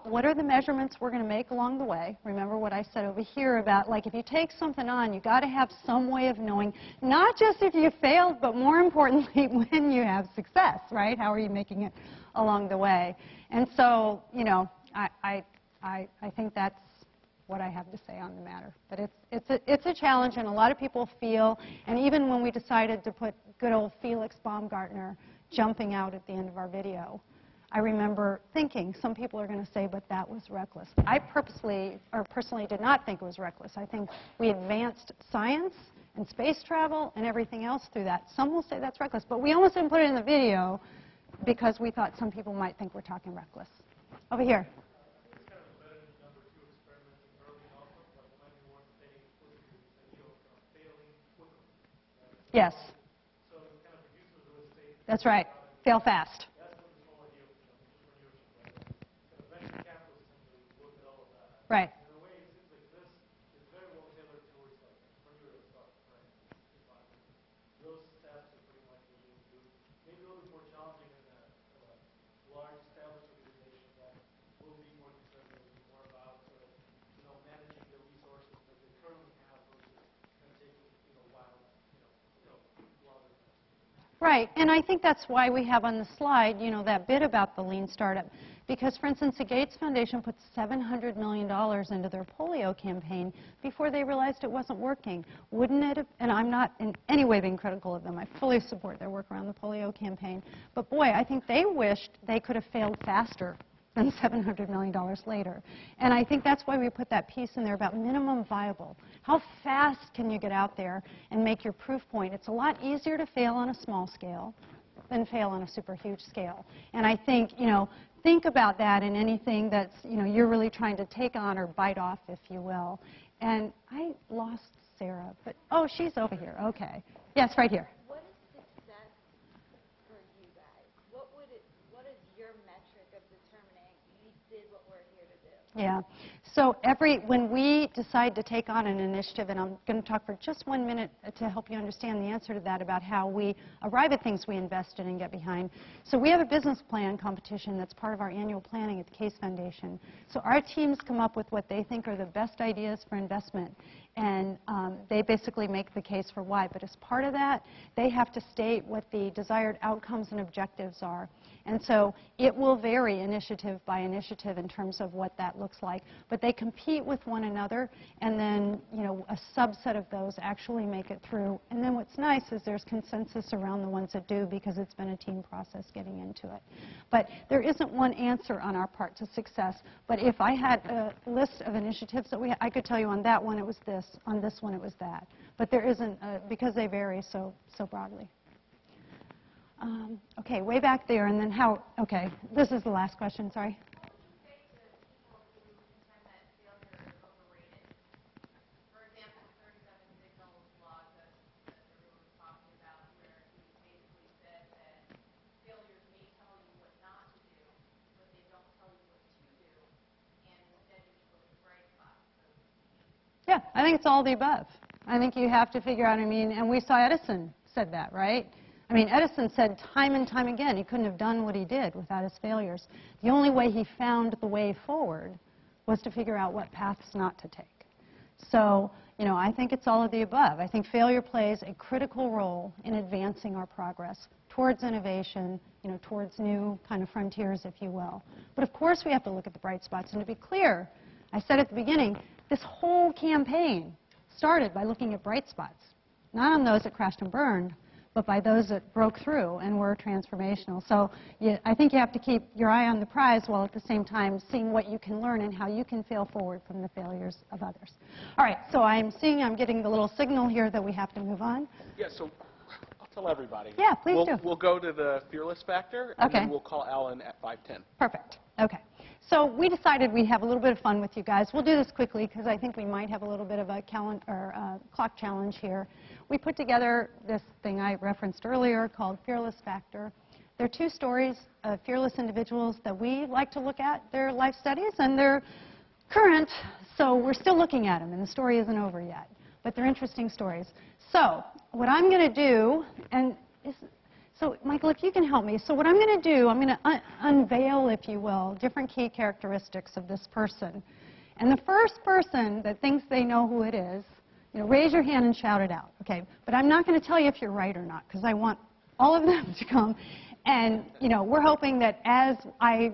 what are the measurements we're going to make along the way? Remember what I said over here about, like, if you take something on, you've got to have some way of knowing, not just if you failed, but more importantly, when you have success, right? How are you making it along the way? And so, you know, I think that's what I have to say on the matter. But it's a challenge, and a lot of people feel, and even when we decided to put good old Felix Baumgartner jumping out at the end of our video, I remember thinking, some people are going to say, but that was reckless. I personally did not think it was reckless. I think we advanced science and space travel and everything else through that. Some will say that's reckless, but we almost didn't put it in the video because we thought some people might think we're talking reckless. Over here. Yes. That's right. Fail fast. Right. Right, and I think that's why we have on the slide, you know, that bit about the lean startup. Because, for instance, the Gates Foundation put $700 million into their polio campaign before they realized it wasn't working. Wouldn't it have, and I'm not in any way being critical of them. I fully support their work around the polio campaign. But boy, I think they wished they could have failed faster than $700 million later. And I think that's why we put that piece in there about minimum viable. How fast can you get out there and make your proof point? It's a lot easier to fail on a small scale than fail on a super huge scale. And I think, you know, think about that in anything that's, you know, you're really trying to take on or bite off, if you will. And I lost Sarah, but, oh, she's over here. Okay. Yes, right here. What is success for you guys? What is your metric of determining we did what we're here to do? Yeah. So when we decide to take on an initiative, and I'm going to talk for just 1 minute to help you understand the answer to that about how we arrive at things we invest in and get behind. So we have a business plan competition that's part of our annual planning at the Case Foundation. So our teams come up with what they think are the best ideas for investment, and they basically make the case for why. But as part of that, they have to state what the desired outcomes and objectives are. And so it will vary initiative by initiative in terms of what that looks like. But they compete with one another, and then, you know, a subset of those actually make it through. And then what's nice is there's consensus around the ones that do, because it's been a team process getting into it. But there isn't one answer on our part to success. But if I had a list of initiatives that I could tell you on that one it was this, on this one it was that. But there isn't, because they vary so broadly. Okay, way back there, and then how, okay, this is the last question, sorry. Yeah, I think it's all the above. I think you have to figure out, I mean, and we saw Edison said that, right? I mean, Edison said time and time again he couldn't have done what he did without his failures. The only way he found the way forward was to figure out what paths not to take. So, you know, I think it's all of the above. I think failure plays a critical role in advancing our progress towards innovation, you know, towards new kind of frontiers, if you will. But of course we have to look at the bright spots. And to be clear, I said at the beginning, this whole campaign started by looking at bright spots, not on those that crashed and burned, but by those that broke through and were transformational. So I think you have to keep your eye on the prize while at the same time seeing what you can learn and how you can fail forward from the failures of others. All right, so I'm getting the little signal here that we have to move on. Yeah, so I'll tell everybody. Yeah, please do. We'll go to the Fearless Factor, and then we'll call Alan at 5:10. Perfect. Okay. So we decided we'd have a little bit of fun with you guys. We'll do this quickly because I think we might have a little bit of a clock challenge here. We put together this thing I referenced earlier called Fearless Factor. There are two stories of fearless individuals that we like to look at, their life studies, and they're current, so we're still looking at them, and the story isn't over yet. But they're interesting stories. So what I'm going to do, so, Michael, if you can help me. So what I'm going to do, I'm going to unveil, if you will, different key characteristics of this person. And the first person that thinks they know who it is, you know, raise your hand and shout it out, okay? But I'm not going to tell you if you're right or not, because I want all of them to come. And, you know, we're hoping that as I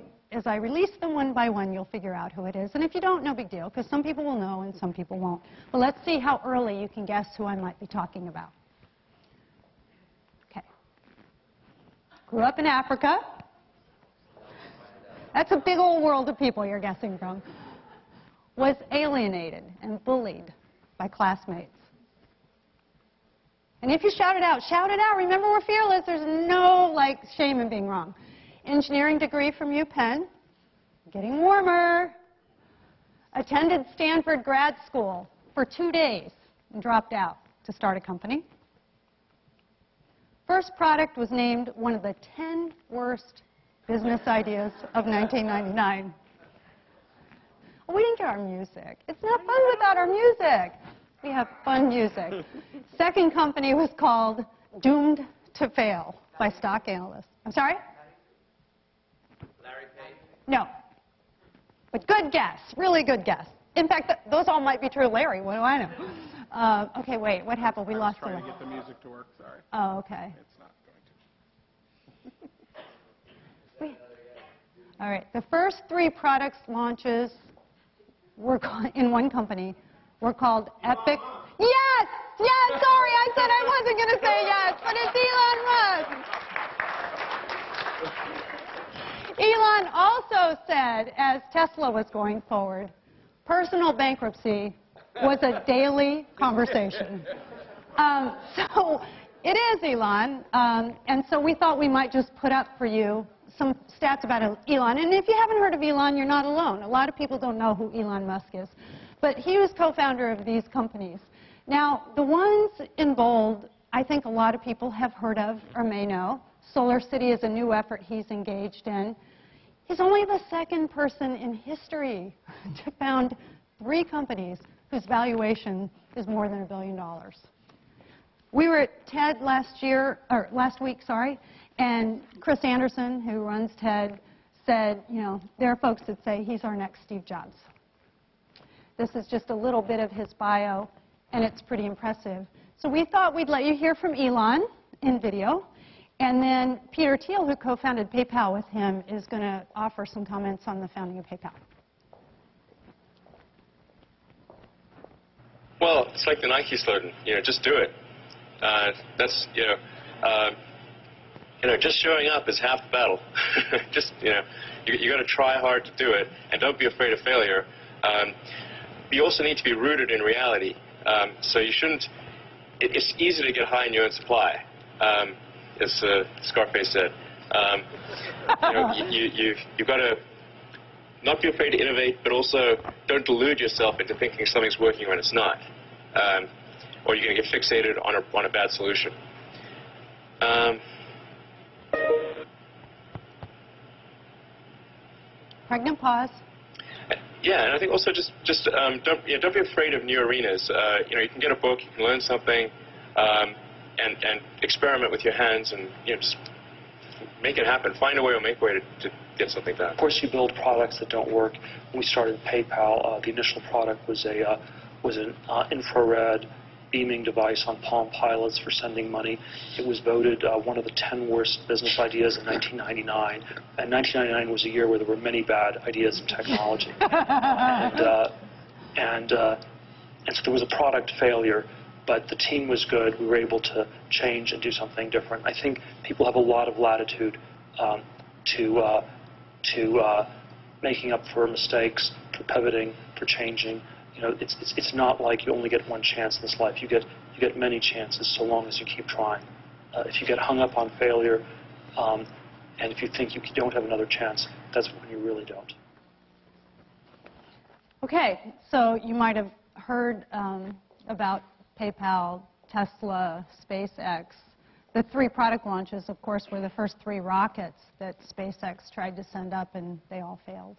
release them one by one, you'll figure out who it is. And if you don't, no big deal, because some people will know and some people won't. But let's see how early you can guess who I might be talking about. Grew up in Africa. That's a big old world of people you're guessing from. Was alienated and bullied by classmates. And if you shout it out, shout it out. Remember, we're fearless. There's no, shame in being wrong. Engineering degree from UPenn. Getting warmer. Attended Stanford grad school for 2 days and dropped out to start a company. First product was named one of the 10 worst business ideas of 1999. Oh, we didn't get our music. It's not fun without our music. We have fun music. Second company was called Doomed to Fail by stock analysts. I'm sorry? Larry Page? No. But good guess. Really good guess. In fact, those all might be true. Larry, what do I know? Okay, wait, what happened? We lost the... I was trying to get the music to work, sorry. Oh, okay. It's not going to. All right, the first 3 products launches were in one company were called Epic... Yes! Yes, sorry, I said I wasn't going to say yes, but it's Elon Musk. Elon also said, as Tesla was going forward, personal bankruptcy was a daily conversation. So it is Elon, and so we thought we might just put up for you some stats about Elon. And if you haven't heard of Elon, you're not alone. A lot of people don't know who Elon Musk is. But he was co-founder of these companies. Now, the ones in bold, I think a lot of people have heard of or may know. Solar City is a new effort he's engaged in. He's only the second person in history to found 3 companies whose valuation is more than $1 billion. We were at TED last week, and Chris Anderson, who runs TED, said, you know, there are folks that say he's our next Steve Jobs. This is just a little bit of his bio, and it's pretty impressive. So we thought we'd let you hear from Elon in video, and then Peter Thiel, who co-founded PayPal with him, is going to offer some comments on the founding of PayPal. Well, it's like the Nike slogan, you know, just do it. That's, just showing up is half the battle. Just, you got to try hard to do it, and don't be afraid of failure. You also need to be rooted in reality. So you shouldn't it's easy to get high in your own supply, as Scarface said. You've got to not be afraid to innovate, but also don't delude yourself into thinking something's working when it's not, or you're going to get fixated on a bad solution. Pregnant pause. Yeah, and I think also just don't be afraid of new arenas. You can get a book, you can learn something, and experiment with your hands, and just make it happen. Find a way or make a way to get something done. Of course, you build products that don't work. When we started PayPal, the initial product was an infrared beaming device on Palm Pilots for sending money. It was voted one of the 10 worst business ideas in 1999. And 1999 was a year where there were many bad ideas in technology. and so there was a product failure, but the team was good. We were able to change and do something different. I think people have a lot of latitude to making up for mistakes, for pivoting, for changing. It's not like you only get one chance in this life. You get many chances so long as you keep trying. If you get hung up on failure, and if you think you don't have another chance, that's when you really don't. Okay, so you might have heard about PayPal, Tesla, SpaceX. The 3 product launches, of course, were the first 3 rockets that SpaceX tried to send up, and they all failed.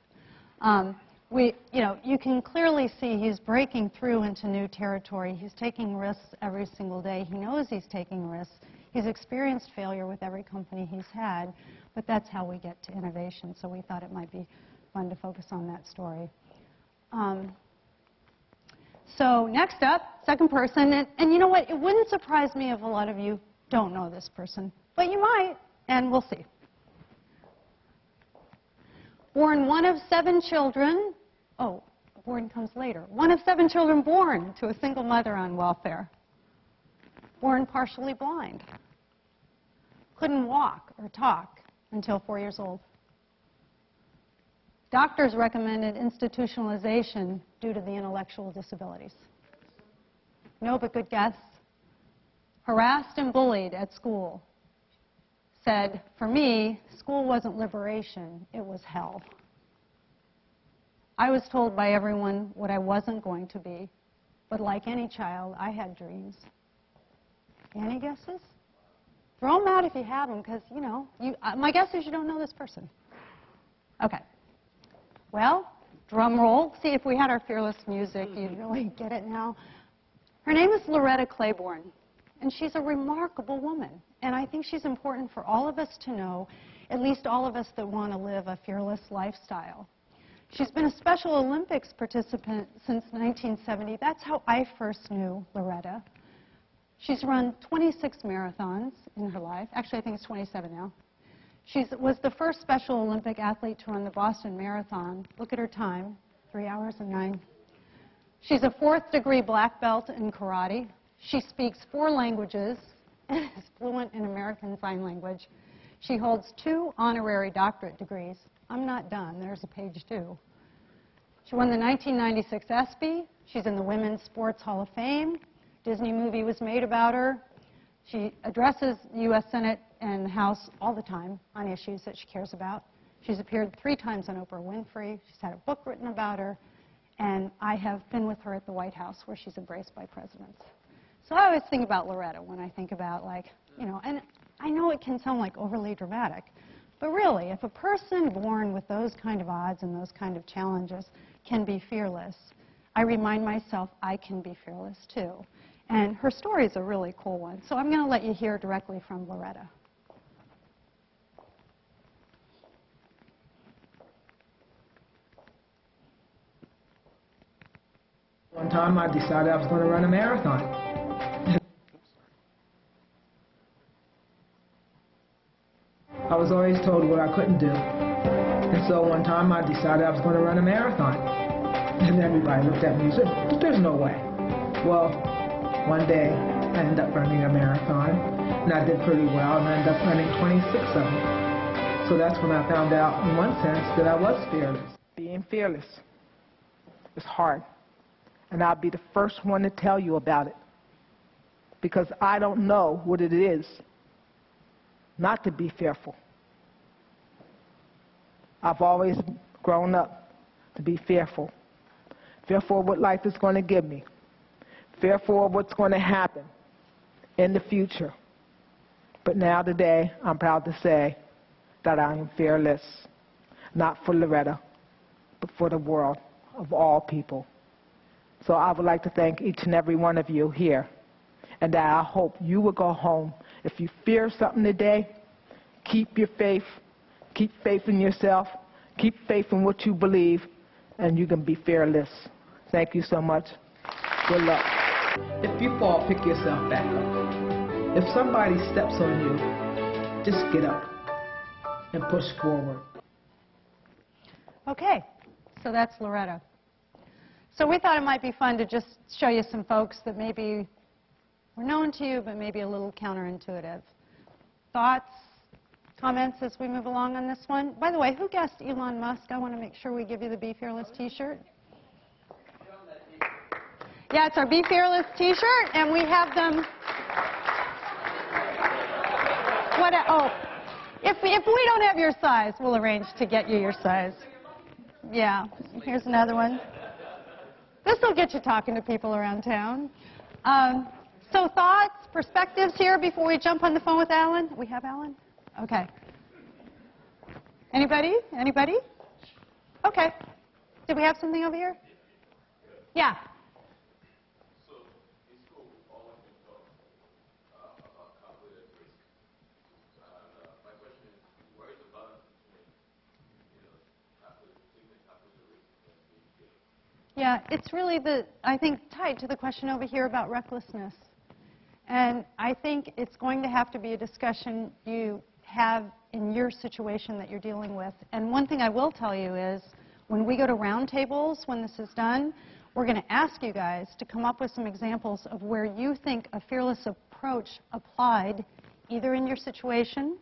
You can clearly see he's breaking through into new territory. He's taking risks every single day. He knows he's taking risks. He's experienced failure with every company he's had, but that's how we get to innovation. So we thought it might be fun to focus on that story. So next up, second person, and you know what? It wouldn't surprise me if a lot of you don't know this person, but you might, and we'll see. Born one of 7 children. Oh, born comes later. One of 7 children born to a single mother on welfare. Born partially blind. Couldn't walk or talk until 4 years old. Doctors recommended institutionalization due to the intellectual disabilities. No, but good guess. Harassed and bullied at school. Said, for me, school wasn't liberation, it was hell. I was told by everyone what I wasn't going to be, but like any child, I had dreams. Any guesses? Throw them out if you have them, because, my guess is you don't know this person. Okay. Well, drum roll. See, if we had our fearless music, you'd really get it now. Her name is Loretta Claiborne, and she's a remarkable woman. And I think she's important for all of us to know, at least all of us that want to live a fearless lifestyle. She's been a Special Olympics participant since 1970. That's how I first knew Loretta. She's run 26 marathons in her life. Actually, I think it's 27 now. She was the first Special Olympic athlete to run the Boston Marathon. Look at her time, 3 hours and 9. She's a 4th-degree black belt in karate. She speaks 4 languages and is fluent in American Sign Language. She holds 2 honorary doctorate degrees. I'm not done. There's a page 2. She won the 1996 ESPY. She's in the Women's Sports Hall of Fame. Disney movie was made about her. She addresses the U.S. Senate and the House all the time on issues that she cares about. She's appeared 3 times on Oprah Winfrey. She's had a book written about her. And I have been with her at the White House, where she's embraced by presidents. So I always think about Loretta when I think about, and I know it can sound like overly dramatic, but really, if a person born with those kind of odds and those kind of challenges can be fearless, I remind myself I can be fearless too. And her story is a really cool one. So I'm going to let you hear directly from Loretta. One time I decided I was going to run a marathon. I was always told what I couldn't do. And so one time I decided I was going to run a marathon. And everybody looked at me and said, there's no way. Well, one day I ended up running a marathon, and I did pretty well, and I ended up running 26 of them. So that's when I found out, in one sense, that I was fearless. Being fearless is hard, and I'll be the first one to tell you about it. because I don't know what it is not to be fearful. I've always grown up to be fearful. Fearful of what life is going to give me. Fearful of what's going to happen in the future. But now today, I'm proud to say that I am fearless, not for Loretta, but for the world of all people. So I would like to thank each and every one of you here, and that I hope you will go home. If you fear something today, keep your faith, keep faith in yourself, keep faith in what you believe, and you can be fearless. Thank you so much. Good luck. If you fall, pick yourself back up. If somebody steps on you, just get up and push forward. Okay, so that's Loretta. So we thought it might be fun to just show you some folks that maybe were known to you, but maybe a little counterintuitive. Thoughts, comments as we move along on this one? By the way, who guessed Elon Musk? I want to make sure we give you the Be Fearless t-shirt. Yeah, it's our Be Fearless t-shirt, and we have them. If we don't have your size, we'll arrange to get you your size. Yeah, here's another one. This will get you talking to people around town. So thoughts, perspectives here before we jump on the phone with Alan? We have Alan? Okay. Anybody? Anybody? Okay. Did we have something over here? Yeah. Yeah, it's really I think, tied to the question over here about recklessness. And I think it's going to have to be a discussion you have in your situation that you're dealing with. And one thing I will tell you is, when we go to roundtables, when this is done, we're going to ask you guys to come up with some examples of where you think a fearless approach applied, either in your situation,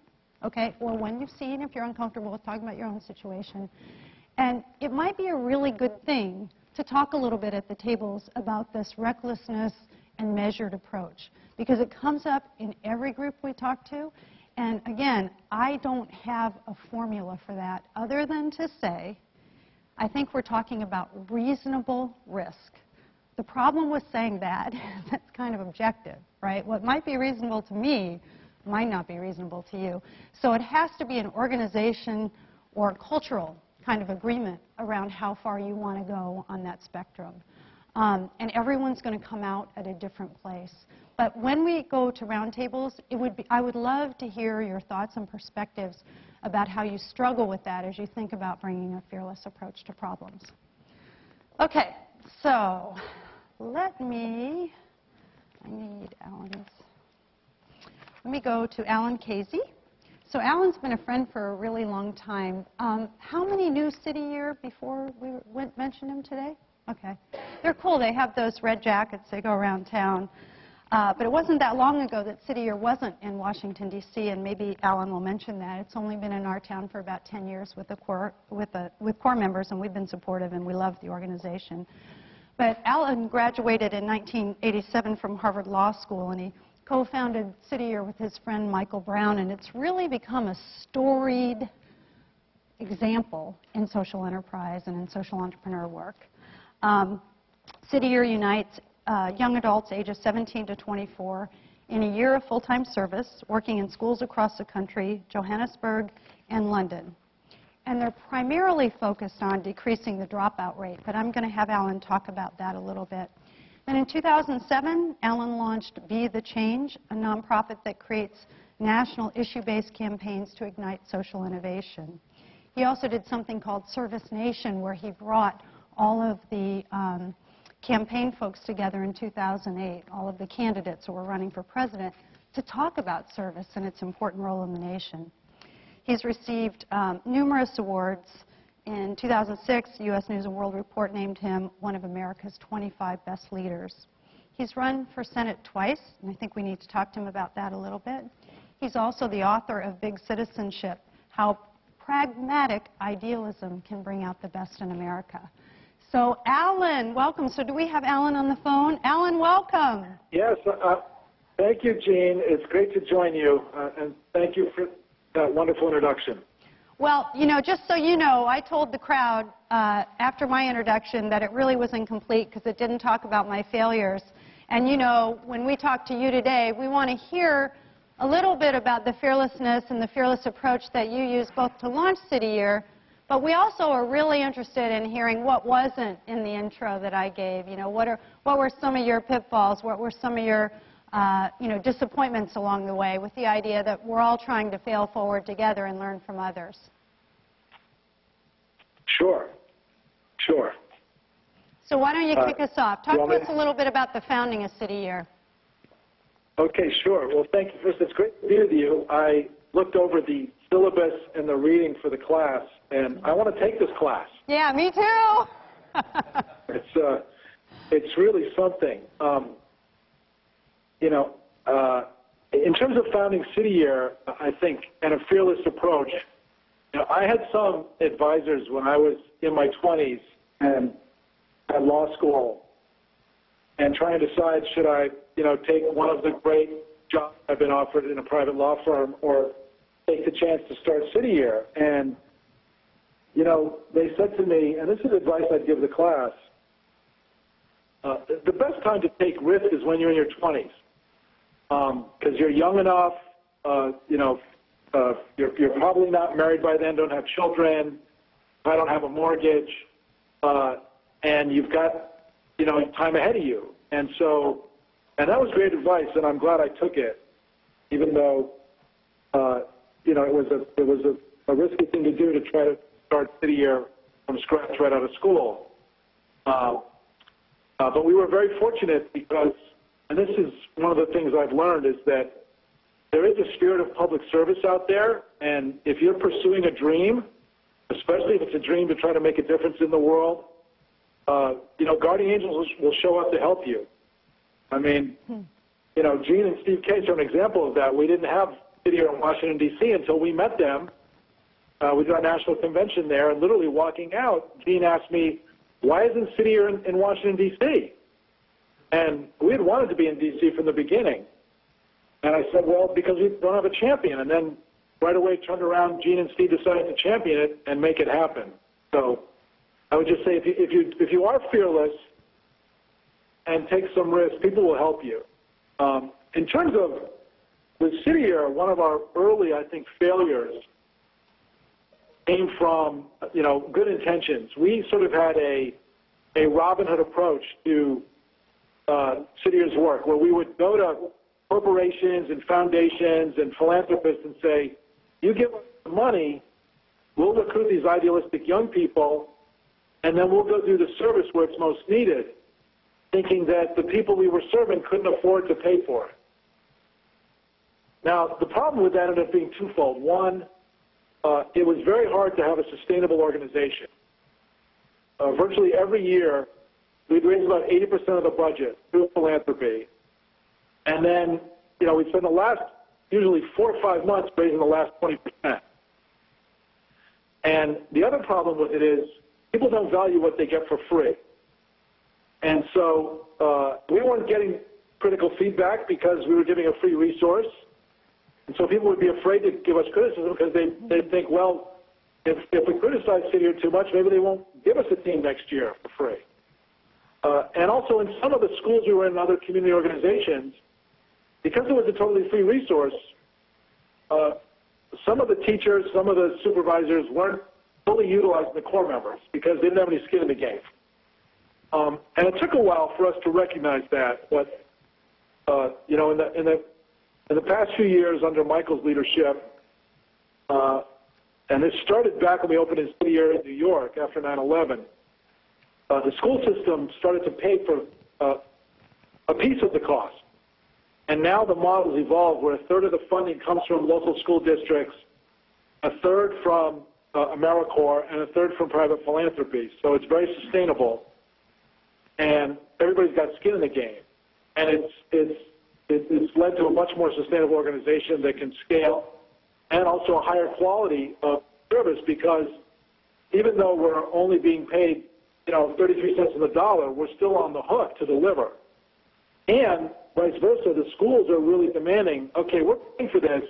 okay, or when you've seen, if you're uncomfortable with talking about your own situation. And it might be a really good thing to talk a little bit at the tables about this recklessness and measured approach, because it comes up in every group we talk to. And again, I don't have a formula for that other than to say, I think we're talking about reasonable risk. The problem with saying that, that's kind of objective, right? What might be reasonable to me might not be reasonable to you. So it has to be an organization or cultural kind of agreement around how far you want to go on that spectrum. And everyone's going to come out at a different place. But when we go to roundtables, I would love to hear your thoughts and perspectives about how you struggle with that as you think about bringing a fearless approach to problems. Okay, so let me go to Alan Casey. So Alan's been a friend for a really long time. How many knew City Year before we mentioned him today? Okay. They're cool. They have those red jackets. They go around town. But it wasn't that long ago that City Year wasn't in Washington, D.C., and maybe Alan will mention that. It's only been in our town for about 10 years with core members, and we've been supportive, and we love the organization. But Alan graduated in 1987 from Harvard Law School, and he co-founded City Year with his friend Michael Brown, and it's really become a storied example in social enterprise and in social entrepreneur work. City Year unites young adults ages 17 to 24 in a year of full-time service, working in schools across the country, Johannesburg and London. And they're primarily focused on decreasing the dropout rate, but I'm going to have Alan talk about that a little bit. Then in 2007, Alan launched Be the Change, a nonprofit that creates national issue-based campaigns to ignite social innovation. He also did something called Service Nation, where he brought all of the campaign folks together in 2008, all of the candidates who were running for president, to talk about service and its important role in the nation. He's received numerous awards. In 2006, U.S. News & World Report named him one of America's 25 best leaders. He's run for Senate twice, and I think we need to talk to him about that a little bit. He's also the author of Big Citizenship, How Pragmatic Idealism Can Bring Out the Best in America. So Alan, welcome. So do we have Alan on the phone? Alan, welcome. Yes, Thank you, Gene. It's great to join you, and thank you for that wonderful introduction. Well, you know, just so you know, I told the crowd after my introduction that it really was incomplete because it didn't talk about my failures. And, you know, when we talk to you today, we want to hear a little bit about the fearlessness and the fearless approach that you use both to launch City Year, but we also are really interested in hearing what wasn't in the intro that I gave. You know, what were some of your pitfalls? What were some of your you know, disappointments along the way with the idea that we're all trying to fail forward together and learn from others? Sure. So why don't you kick us off? Talk to us a little bit about the founding of City Year. Okay, sure. Well, thank you. First, it's great to be with you. I looked over the syllabus and the reading for the class, and I want to take this class. Yeah, me too. It's really something. You know, in terms of founding City Year, I think, and a fearless approach, you know, I had some advisors when I was in my 20s and at law school and trying to decide should I, you know, take one of the great jobs I've been offered in a private law firm or take the chance to start City Year. And, you know, they said to me, and this is advice I'd give the class, the best time to take risk is when you're in your 20s. Because you're young enough, you know, you're probably not married by then, don't have children, I don't have a mortgage, and you've got, you know, time ahead of you. And so, and that was great advice, and I'm glad I took it, even though, you know, it was a risky thing to do to try to start City Year from scratch right out of school. But we were very fortunate because, and this is one of the things I've learned, is that there is a spirit of public service out there, and if you're pursuing a dream, especially if it's a dream to try to make a difference in the world, you know, guardian angels will show up to help you. I mean, you know, Gene and Steve Case are an example of that. We didn't have City Year in Washington, D.C. until we met them. We did our national convention there, and literally walking out, Gene asked me, why isn't City Year in Washington, D.C.? And we had wanted to be in D.C. from the beginning. And I said, well, because we don't have a champion. And then right away turned around, Gene and Steve decided to champion it and make it happen. So I would just say if you are fearless and take some risk, people will help you. In terms of with City Year, one of our early, I think, failures came from, you know, good intentions. We sort of had a Robin Hood approach to City Year's work, where we would go to corporations and foundations and philanthropists and say, you give us the money, we'll recruit these idealistic young people, and then we'll go do the service where it's most needed, thinking that the people we were serving couldn't afford to pay for it. Now, the problem with that ended up being twofold. One, it was very hard to have a sustainable organization. Virtually every year, we'd raise about 80% of the budget through philanthropy. And then, you know, we'd spend the last, usually 4 or 5 months raising the last 20%. And the other problem with it is people don't value what they get for free. And so we weren't getting critical feedback because we were giving a free resource. And so people would be afraid to give us criticism because they'd think, well, if we criticize City Year too much, maybe they won't give us a team next year for free. And also in some of the schools we were in, other community organizations, because it was a totally free resource, some of the teachers, some of the supervisors weren't fully utilizing the core members because they didn't have any skin in the game. And it took a while for us to recognize that, but you know, in the past few years under Michael's leadership, and this started back when we opened in City Year in New York after 9/11, the school system started to pay for a piece of the cost. And now the model's evolved where a third of the funding comes from local school districts, a third from AmeriCorps, and a third from private philanthropy. So it's very sustainable. And everybody's got skin in the game. And it's led to a much more sustainable organization that can scale and also a higher quality of service, because even though we're only being paid, you know, 33 cents on the dollar, we're still on the hook to deliver. And vice versa, the schools are really demanding, okay, we're paying for this.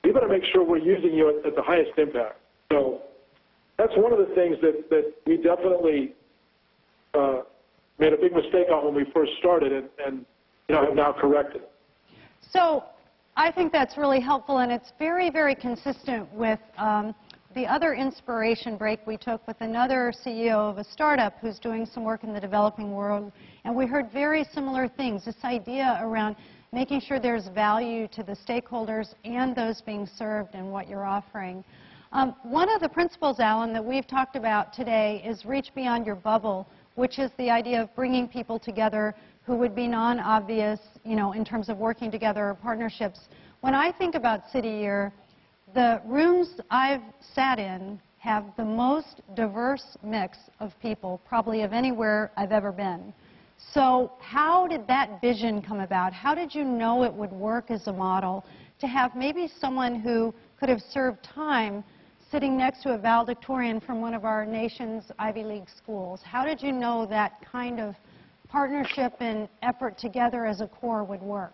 We better make sure we're using you at the highest impact. So that's one of the things that we definitely made a big mistake on when we first started and have now corrected. So I think that's really helpful, and it's very, very consistent with the other inspiration break we took with another CEO of a startup who's doing some work in the developing world, and we heard very similar things, this idea around making sure there's value to the stakeholders and those being served in what you're offering. One of the principles, Alan, that we've talked about today is reach beyond your bubble, which is the idea of bringing people together who would be non-obvious, in terms of working together or partnerships. When I think About City Year, the rooms I've sat in have the most diverse mix of people, probably of anywhere I've ever been. So how did that vision come about? How did you know it would work as a model to have maybe someone who could have served time sitting next to a valedictorian from one of our nation's Ivy League schools? How did you know that kind of partnership and effort together as a core would work?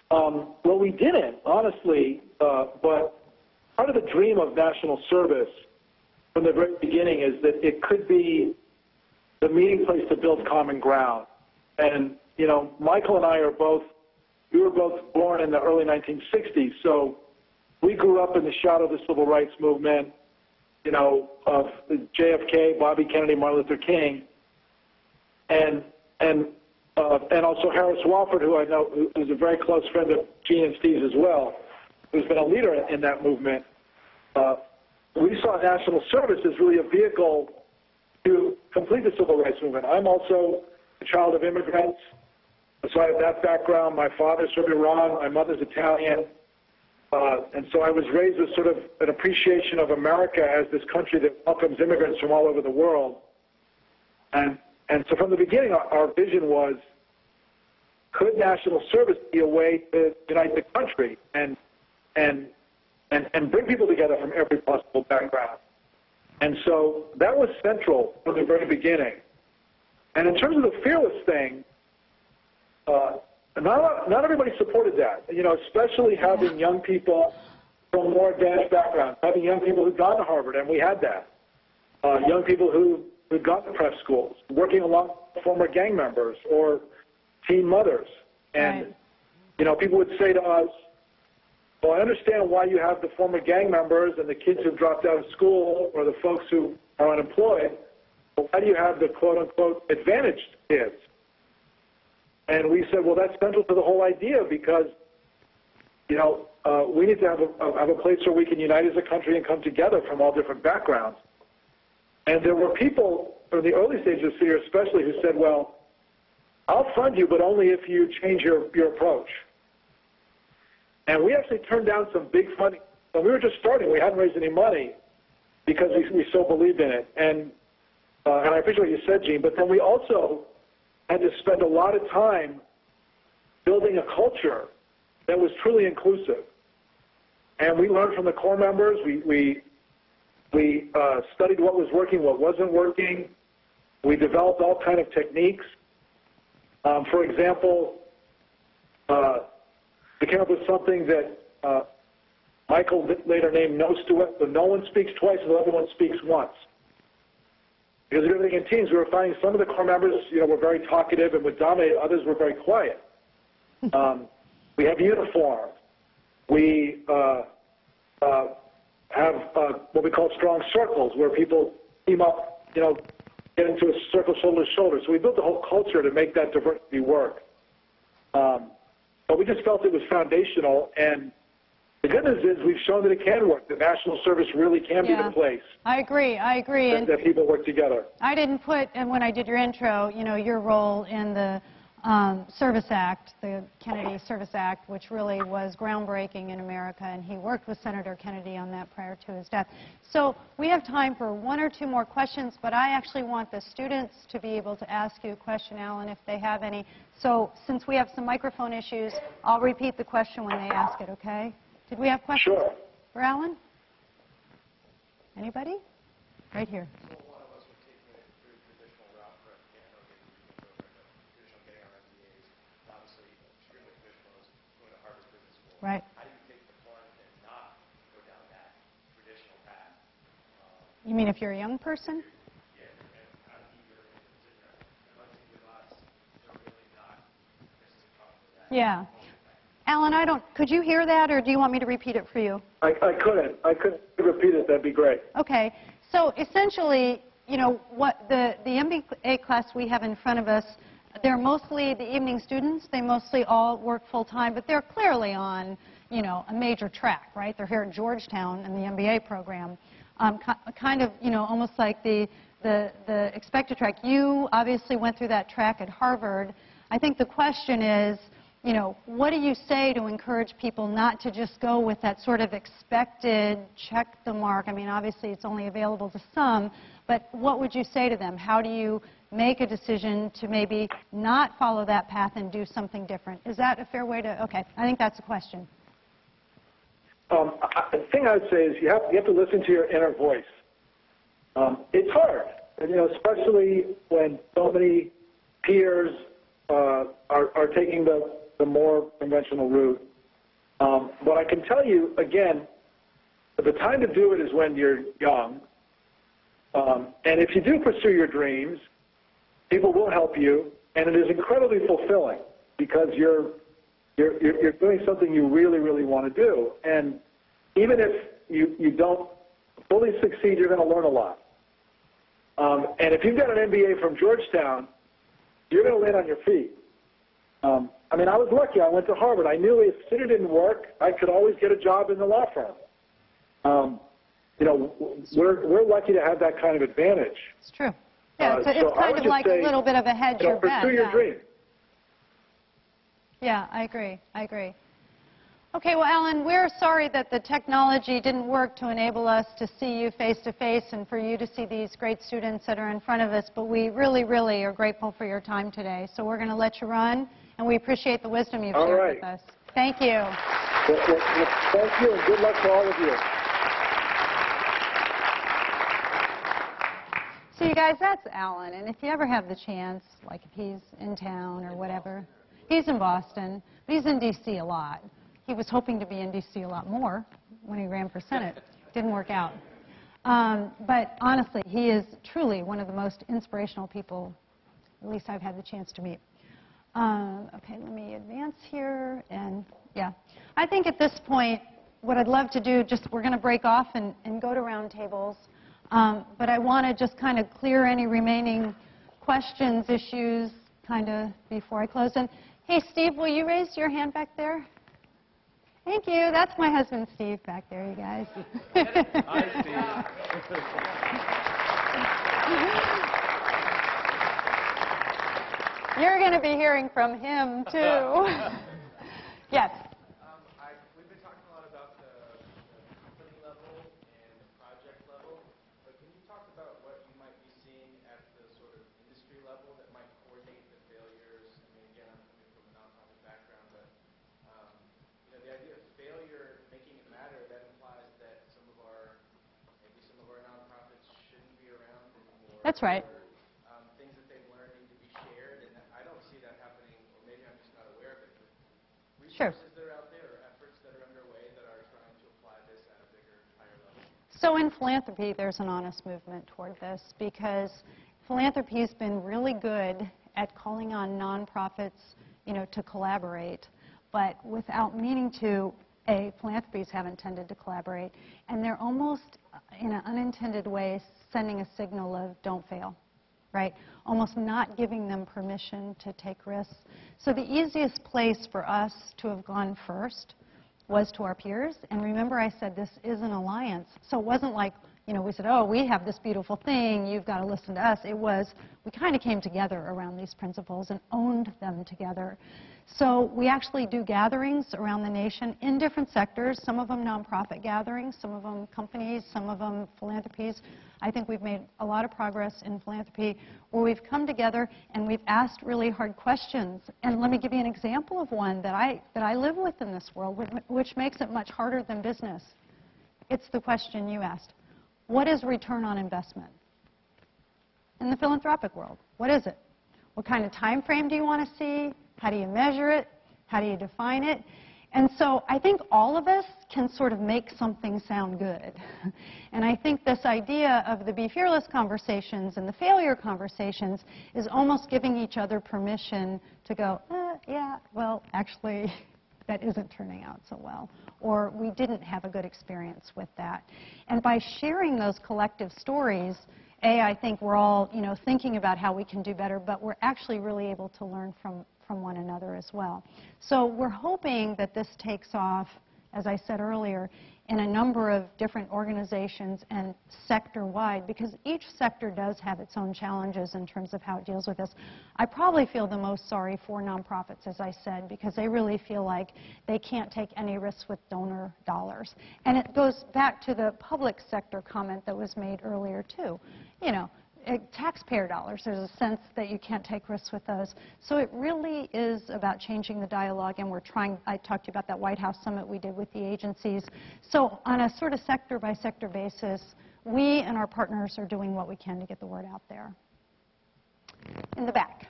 Well, we didn't, honestly, but part of the dream of national service from the very beginning is that it could be the meeting place to build common ground. And, Michael and I we were both born in the early 1960s, so we grew up in the shadow of the civil rights movement, of JFK, Bobby Kennedy, Martin Luther King, and also Harris Wofford, who I know who's a very close friend of Gene and Steve's as well, who's been a leader in that movement. We saw national service as really a vehicle to complete the civil rights movement. I'm also a child of immigrants, so I have that background. My father's from Iran, my mother's Italian, and so I was raised with sort of an appreciation of America as this country that welcomes immigrants from all over the world. And so from the beginning, our vision was, could national service be a way to unite the country and bring people together from every possible background? And so that was central from the very beginning. And in terms of the fearless thing, not everybody supported that, especially having young people from more advanced backgrounds, having young people who'd gone to Harvard, and we had that, young people who'd gone to prep schools, working along former gang members or teen mothers. And, people would say to us, well, I understand why you have the former gang members and the kids who've dropped out of school or the folks who are unemployed, but why do you have the quote-unquote advantaged kids? And we said, well, that's central to the whole idea because, we need to have a place where we can unite as a country and come together from all different backgrounds. And there were people from the early stages of City Year especially who said, well, I'll fund you, but only if you change your approach. And we actually turned down some big funding. When we were just starting, we hadn't raised any money because we so believed in it. And I appreciate what you said, Gene, but then we also had to spend a lot of time building a culture that was truly inclusive. And we learned from the core members. We studied what was working, what wasn't working. We developed all kind of techniques. For example, we came up with something that Michael later named No one speaks twice, and the other one speaks once. Because of everything in teams, we were finding some of the core members, were very talkative and would dominate. Others were very quiet. We have uniforms. We have what we call strong circles, where people team up, get into a circle shoulder to shoulder. So we built a whole culture to make that diversity work. But we just felt it was foundational, and the good news is we've shown that it can work. The national service really can be the place. I agree. That people work together. I didn't put, and when I did your intro, your role in the Service Act, the Kennedy Service Act, which really was groundbreaking in America, and he worked with Senator Kennedy on that prior to his death. So we have time for one or two more questions, but I actually want the students to be able to ask you a question, Alan, if they have any. So since we have some microphone issues, I'll repeat the question when they ask it, okay? Did we have questions for Alan? Anybody? Right here. Right. how do you take the plunge and not go down that traditional path? You mean if you're a young person? Yeah, and how do you get into the position of, let's say with us, they're really not necessarily talking to that. Yeah. Alan, could you hear that, or do you want me to repeat it for you? I couldn't. I couldn't repeat it. That'd be great. Okay. So essentially, you know, what the MBA class we have in front of us, they're mostly the evening students. They mostly all work full-time, but they're clearly on, you know, a major track, right? They're here at Georgetown in the MBA program. Kind of, you know, almost like the expected track. You obviously went through that track at Harvard. I think the question is, you know, what do you say to encourage people not to just go with that sort of expected, check the mark? I mean, obviously it's only available to some, but what would you say to them? How do you make a decision to maybe not follow that path and do something different? Is that a fair way to, okay, I think that's a question. The thing I would say is you have to listen to your inner voice. It's hard, and, you know, especially when so many peers are taking the more conventional route. But I can tell you, again, the time to do it is when you're young. And if you do pursue your dreams, people will help you, and it is incredibly fulfilling because you're doing something you really, really want to do. And even if you don't fully succeed, you're going to learn a lot. And if you've got an MBA from Georgetown, you're going to land on your feet. I mean, I was lucky. I went to Harvard. I knew if it didn't work, I could always get a job in the law firm. You know, we're lucky to have that kind of advantage. It's true. Yeah, it's so kind of like a little bit of a hedge your bet. Pursue your dream. Yeah, I agree. I agree. Okay, well, Alan, we're sorry that the technology didn't work to enable us to see you face-to-face and for you to see these great students that are in front of us, but we really, really are grateful for your time today. So we're going to let you run, and we appreciate the wisdom you've shared with us. Thank you. Thank you, and good luck to all of you. So you guys, that's Alan, and if you ever have the chance, like if he's in town or whatever, he's in Boston, but he's in D.C. a lot. He was hoping to be in D.C. a lot more when he ran for Senate. Didn't work out. But honestly, he is truly one of the most inspirational people, at least I've had the chance to meet. Okay, let me advance here, and yeah. I think at this point, what I'd love to do, we're going to break off and go to round tables. But I want to just kind of clear any remaining questions, issues, kind of before I close. And hey, Steve, will you raise your hand back there? Thank you. That's my husband, Steve, back there, you guys. Hi, Steve. You're going to be hearing from him, too. Yes. We've been talking a lot about the company level and the project level, but can you talk about what you might be seeing at the sort of industry level that might coordinate the failures? I mean, again, I'm coming from a nonprofit background, but you know, the idea of failure making it matter, that implies that maybe some of our nonprofits shouldn't be around anymore. That's right. Things that they've learned need to be shared, and I don't see that happening, or maybe I'm just not aware of it. But resources that are out there, or efforts that are underway that are trying to apply this at a bigger, higher level. So in philanthropy, there's an honest movement toward this because philanthropy has been really good at calling on nonprofits, you know, to collaborate, but without meaning to. Philanthropies haven't tended to collaborate, and they're almost, in an unintended way, sending a signal of don't fail, right? Almost not giving them permission to take risks. So the easiest place for us to have gone first was to our peers, and remember I said this is an alliance. So it wasn't like, you know, we said, oh, we have this beautiful thing, you've got to listen to us. It was, we kind of came together around these principles and owned them together. So we actually do gatherings around the nation in different sectors, some of them nonprofit gatherings, some of them companies, some of them philanthropies. I think we've made a lot of progress in philanthropy where we've come together and we've asked really hard questions. And let me give you an example of one that I live with in this world, which makes it much harder than business. It's the question you asked. What is return on investment? In the philanthropic world, what is it? What kind of time frame do you want to see? How do you measure it? How do you define it? And so I think all of us can sort of make something sound good. And I think this idea of the Be Fearless conversations and the failure conversations is almost giving each other permission to go, yeah, well, actually, that isn't turning out so well. Or we didn't have a good experience with that. And by sharing those collective stories, I think we're all, thinking about how we can do better, but we're actually really able to learn from one another as well. So we're hoping that this takes off, as I said earlier, in a number of different organizations and sector-wide, because each sector does have its own challenges in terms of how it deals with this. I probably feel the most sorry for nonprofits, as I said, because they really feel like they can't take any risks with donor dollars. And it goes back to the public sector comment that was made earlier, too. Taxpayer dollars, there's a sense that you can't take risks with those. So it really is about changing the dialogue, and we're trying, I talked to you about that White House summit we did with the agencies. So on a sort of sector-by-sector basis, we and our partners are doing what we can to get the word out there. In the back.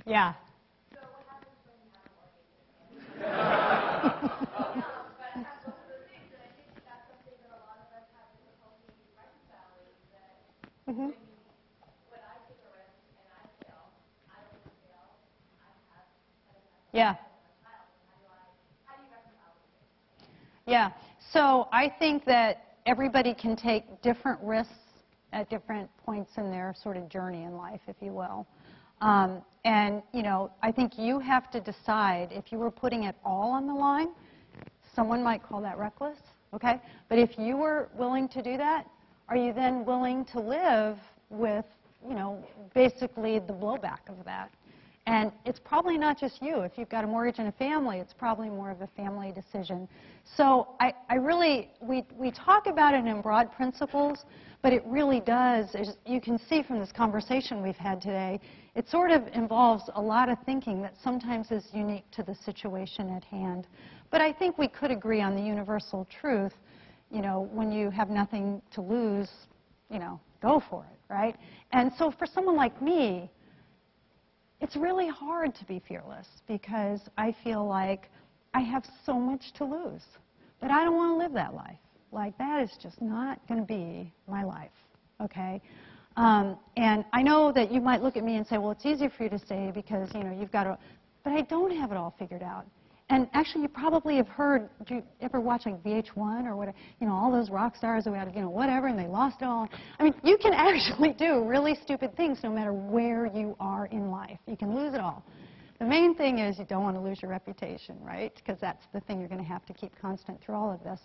Yeah. Mm-hmm. Yeah. Yeah. So I think that everybody can take different risks at different points in their sort of journey in life, if you will. And, I think you have to decide if you were putting it all on the line, someone might call that reckless, okay? But if you were willing to do that, are you then willing to live with, basically the blowback of that? And it's probably not just you. If you've got a mortgage and a family, it's probably more of a family decision. So we talk about it in broad principles, but it really does, as you can see from this conversation we've had today, it sort of involves a lot of thinking that sometimes is unique to the situation at hand. But I think we could agree on the universal truth, when you have nothing to lose, go for it, right? And so for someone like me, it's really hard to be fearless because I feel like I have so much to lose. But I don't want to live that life. Like, that is just not going to be my life, okay? And I know that you might look at me and say, well, it's easier for you to say because, you've got to, but I don't have it all figured out. And actually, you probably have heard, do you ever watch like VH1 or whatever, all those rock stars who had, whatever, and they lost it all. I mean, you can actually do really stupid things no matter where you are in life. You can lose it all. The main thing is you don't want to lose your reputation, right? Because that's the thing you're going to have to keep constant through all of this.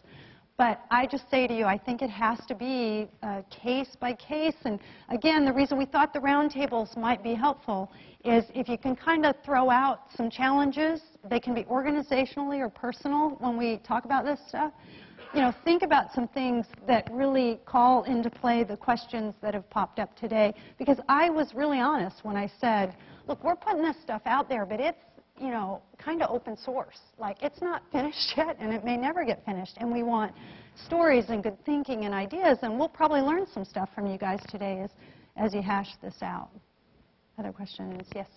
But I just say to you, I think it has to be case by case. And again, the reason we thought the roundtables might be helpful is if you can kind of throw out some challenges, they can be organizationally or personal when we talk about this stuff. Think about some things that really call into play the questions that have popped up today. Because I was really honest when I said, look, we're putting this stuff out there, but it's kind of open source. Like, it's not finished yet, and it may never get finished. And we want stories and good thinking and ideas, and we'll probably learn some stuff from you guys today as you hash this out. Other questions? Yes?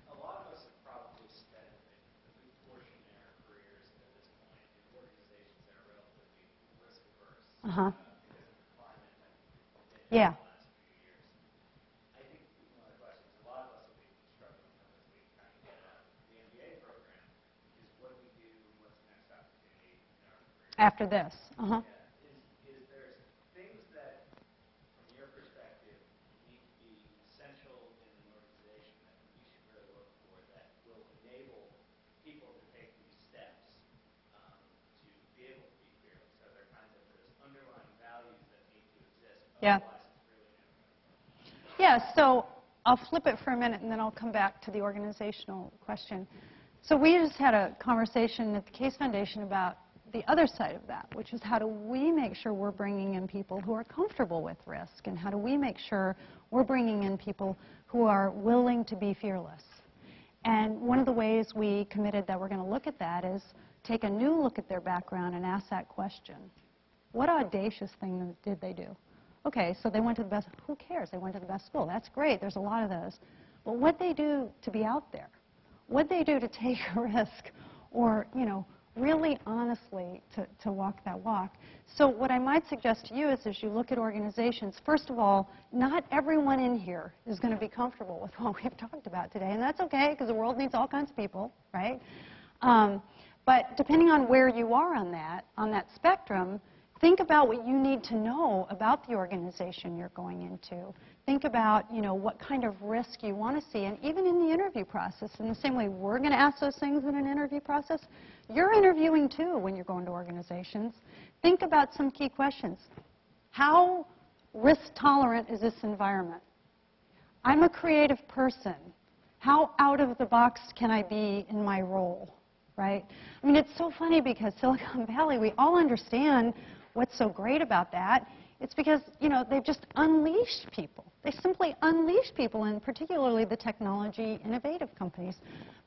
A lot of us have probably spent a good portion of our careers at this point in organizations that are relatively risk-averse Uh-huh. because of the climate that Yeah. After this. Uh-huh. Is there things that, from your perspective, need to be essential in an organization that we should really look for that will enable people to take these steps to be able to be fearless? Are there kinds of those underlying values that need to exist? Yeah. Otherwise, it's really never going to work. Yeah, so I'll flip it for a minute, and then I'll come back to the organizational question. So we just had a conversation at the Case Foundation about the other side of that, which is how do we make sure we're bringing in people who are comfortable with risk, and how do we make sure we're bringing in people who are willing to be fearless. And one of the ways we committed that we're going to look at that is take a new look at their background and ask that question. What audacious thing did they do? Okay, so they went to the best, who cares? They went to the best school. That's great. There's a lot of those. but what they do to be out there, what they do to take a risk, or, you know, really honestly to walk that walk. So what I might suggest to you is, as you look at organizations, first of all, not everyone in here is going to be comfortable with what we've talked about today, and that's okay, because the world needs all kinds of people, right? But depending on where you are on that spectrum, think about what you need to know about the organization you're going into. Think about, you know, what kind of risk you want to see, and even in the interview process, in the same way we're going to ask those things in an interview process, you're interviewing too when you're going to organizations. Think about some key questions. How risk tolerant is this environment? I'm a creative person. How out of the box can I be in my role, right? I mean, it's so funny because Silicon Valley, we all understand what's so great about that. It's because, you know, they've just unleashed people. They simply unleash people, and particularly the technology innovative companies.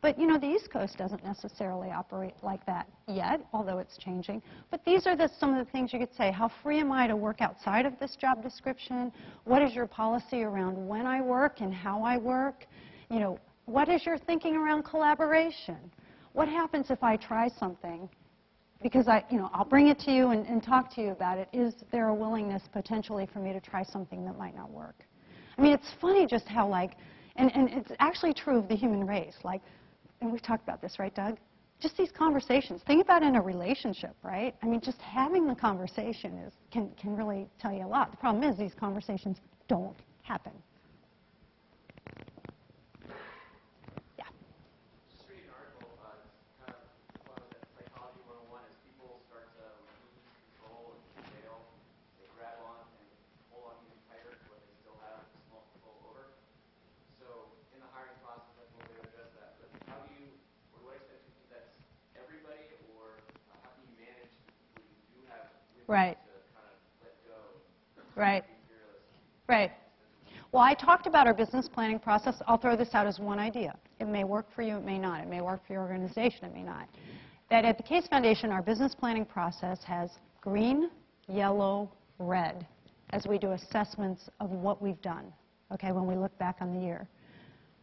But, you know, the East Coast doesn't necessarily operate like that yet, although it's changing. But these are some of the things you could say. How free am I to work outside of this job description? What is your policy around when I work and how I work? You know, what is your thinking around collaboration? What happens if I try something? Because I'll bring it to you and talk to you about it. Is there a willingness potentially for me to try something that might not work? I mean, it's funny just how, like, and it's actually true of the human race. Like, and we've talked about this, right, Doug? Just these conversations. Think about in a relationship, right? I mean, just having the conversation can really tell you a lot. The problem is these conversations don't happen. Right. Right. Right. Well, I talked about our business planning process. I'll throw this out as one idea. It may work for you, it may not. It may work for your organization, it may not. That at the Case Foundation, our business planning process has green, yellow, red as we do assessments of what we've done, okay, when we look back on the year.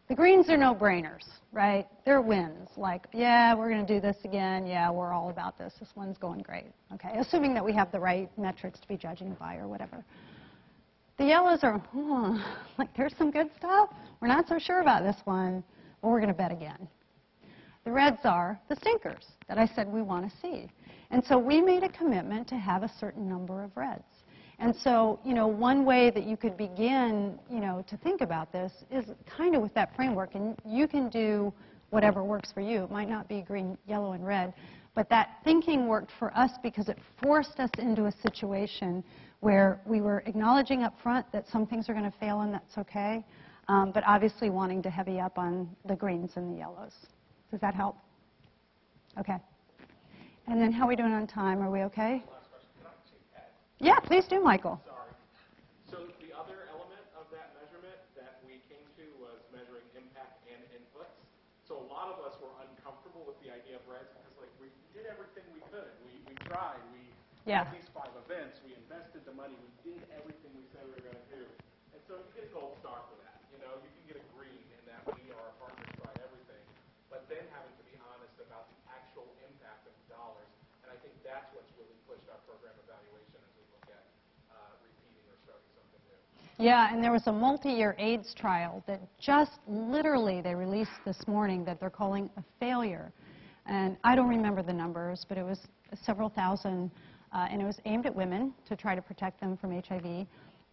The greens are no-brainers, right? They're wins, like, yeah, we're going to do this again. Yeah, we're all about this. This one's going great, okay? Assuming that we have the right metrics to be judging by or whatever. The yellows are, like, there's some good stuff. We're not so sure about this one, but we're going to bet again. The reds are the stinkers that I said we want to see. And so we made a commitment to have a certain number of reds. And so, you know, one way that you could begin, you know, to think about this is kind of with that framework. And you can do whatever works for you. It might not be green, yellow, and red. But that thinking worked for us because it forced us into a situation where we were acknowledging up front that some things are going to fail and that's okay, but obviously wanting to heavy up on the greens and the yellows. Does that help? Okay. And then how are we doing on time? Are we okay? Yeah, please do, Michael. Sorry. So the other element of that measurement that we came to was measuring impact and inputs. So a lot of us were uncomfortable with the idea of reds because, like, we did everything we could. We tried. We had these 5 events. We invested the money. We did everything we said we were going to do. And so you get a gold star for that. You know, you can get a green in that we or our partners tried everything. But then having to be honest about the actual impact of the dollars. And I think that's what's really pushed our program evaluation as we look at repeating or starting something new. Yeah, and there was a multi-year AIDS trial that just literally they released this morning that they're calling a failure. And I don't remember the numbers, but it was several thousand, and it was aimed at women to try to protect them from HIV.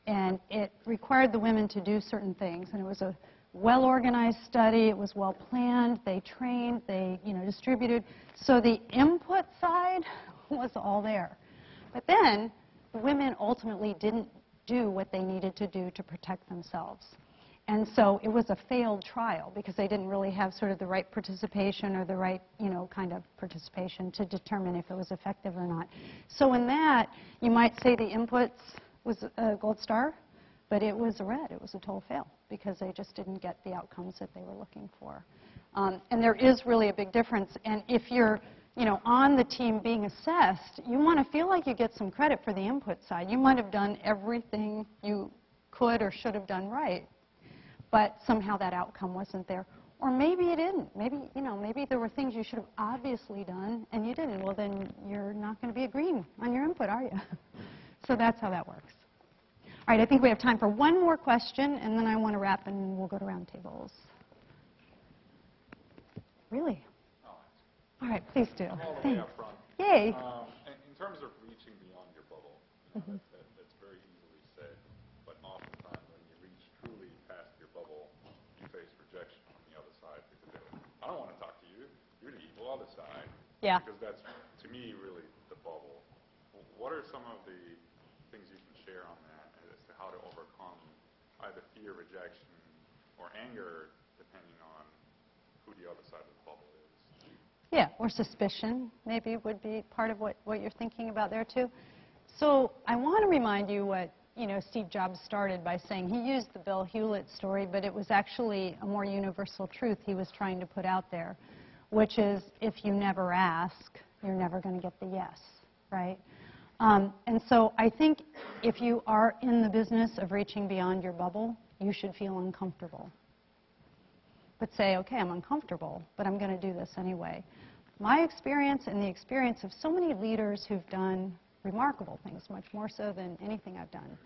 And it required the women to do certain things, and it was a well-organized study. It was well-planned. They trained. They, you know, distributed. So the input side was all there. But then the women ultimately didn't do what they needed to do to protect themselves. And so it was a failed trial because they didn't really have sort of the right participation or the right, you know, kind of participation to determine if it was effective or not. So in that, you might say the inputs was a gold star, but it was a red. It was a total fail because they just didn't get the outcomes that they were looking for. And there is really a big difference. And if you're, you know, on the team being assessed, you want to feel like you get some credit for the input side. You might have done everything you could or should have done right. but somehow that outcome wasn't there. Or maybe it didn't. Maybe, maybe there were things you should have obviously done and you didn't. Well, then you're not going to be agreeing on your input, are you? So that's how that works. All right, I think we have time for one more question, and then I want to wrap and we'll go to roundtables. Really? All right, please do. I'm all the Thanks. way up front. Yay. In terms of reaching beyond your bubble, that's very easily said, but oftentimes when you reach truly past your bubble, you face rejection on the other side because they're like, I don't want to talk to you. You're the evil other side. Yeah. Because that's, to me, really the bubble. What are some of the things you can share on that as to how to overcome either fear, rejection, or anger, depending on who the other side of the bubble is? Yeah, or suspicion maybe would be part of what you're thinking about there too. So I want to remind you what Steve Jobs started by saying. He used the Bill Hewlett story, but it was actually a more universal truth he was trying to put out there, which is if you never ask, you're never going to get the yes, right? And so I think if you are in the business of reaching beyond your bubble, you should feel uncomfortable. But say, okay, I'm uncomfortable, but I'm going to do this anyway. My experience and the experience of so many leaders who've done remarkable things, much more so than anything I've done,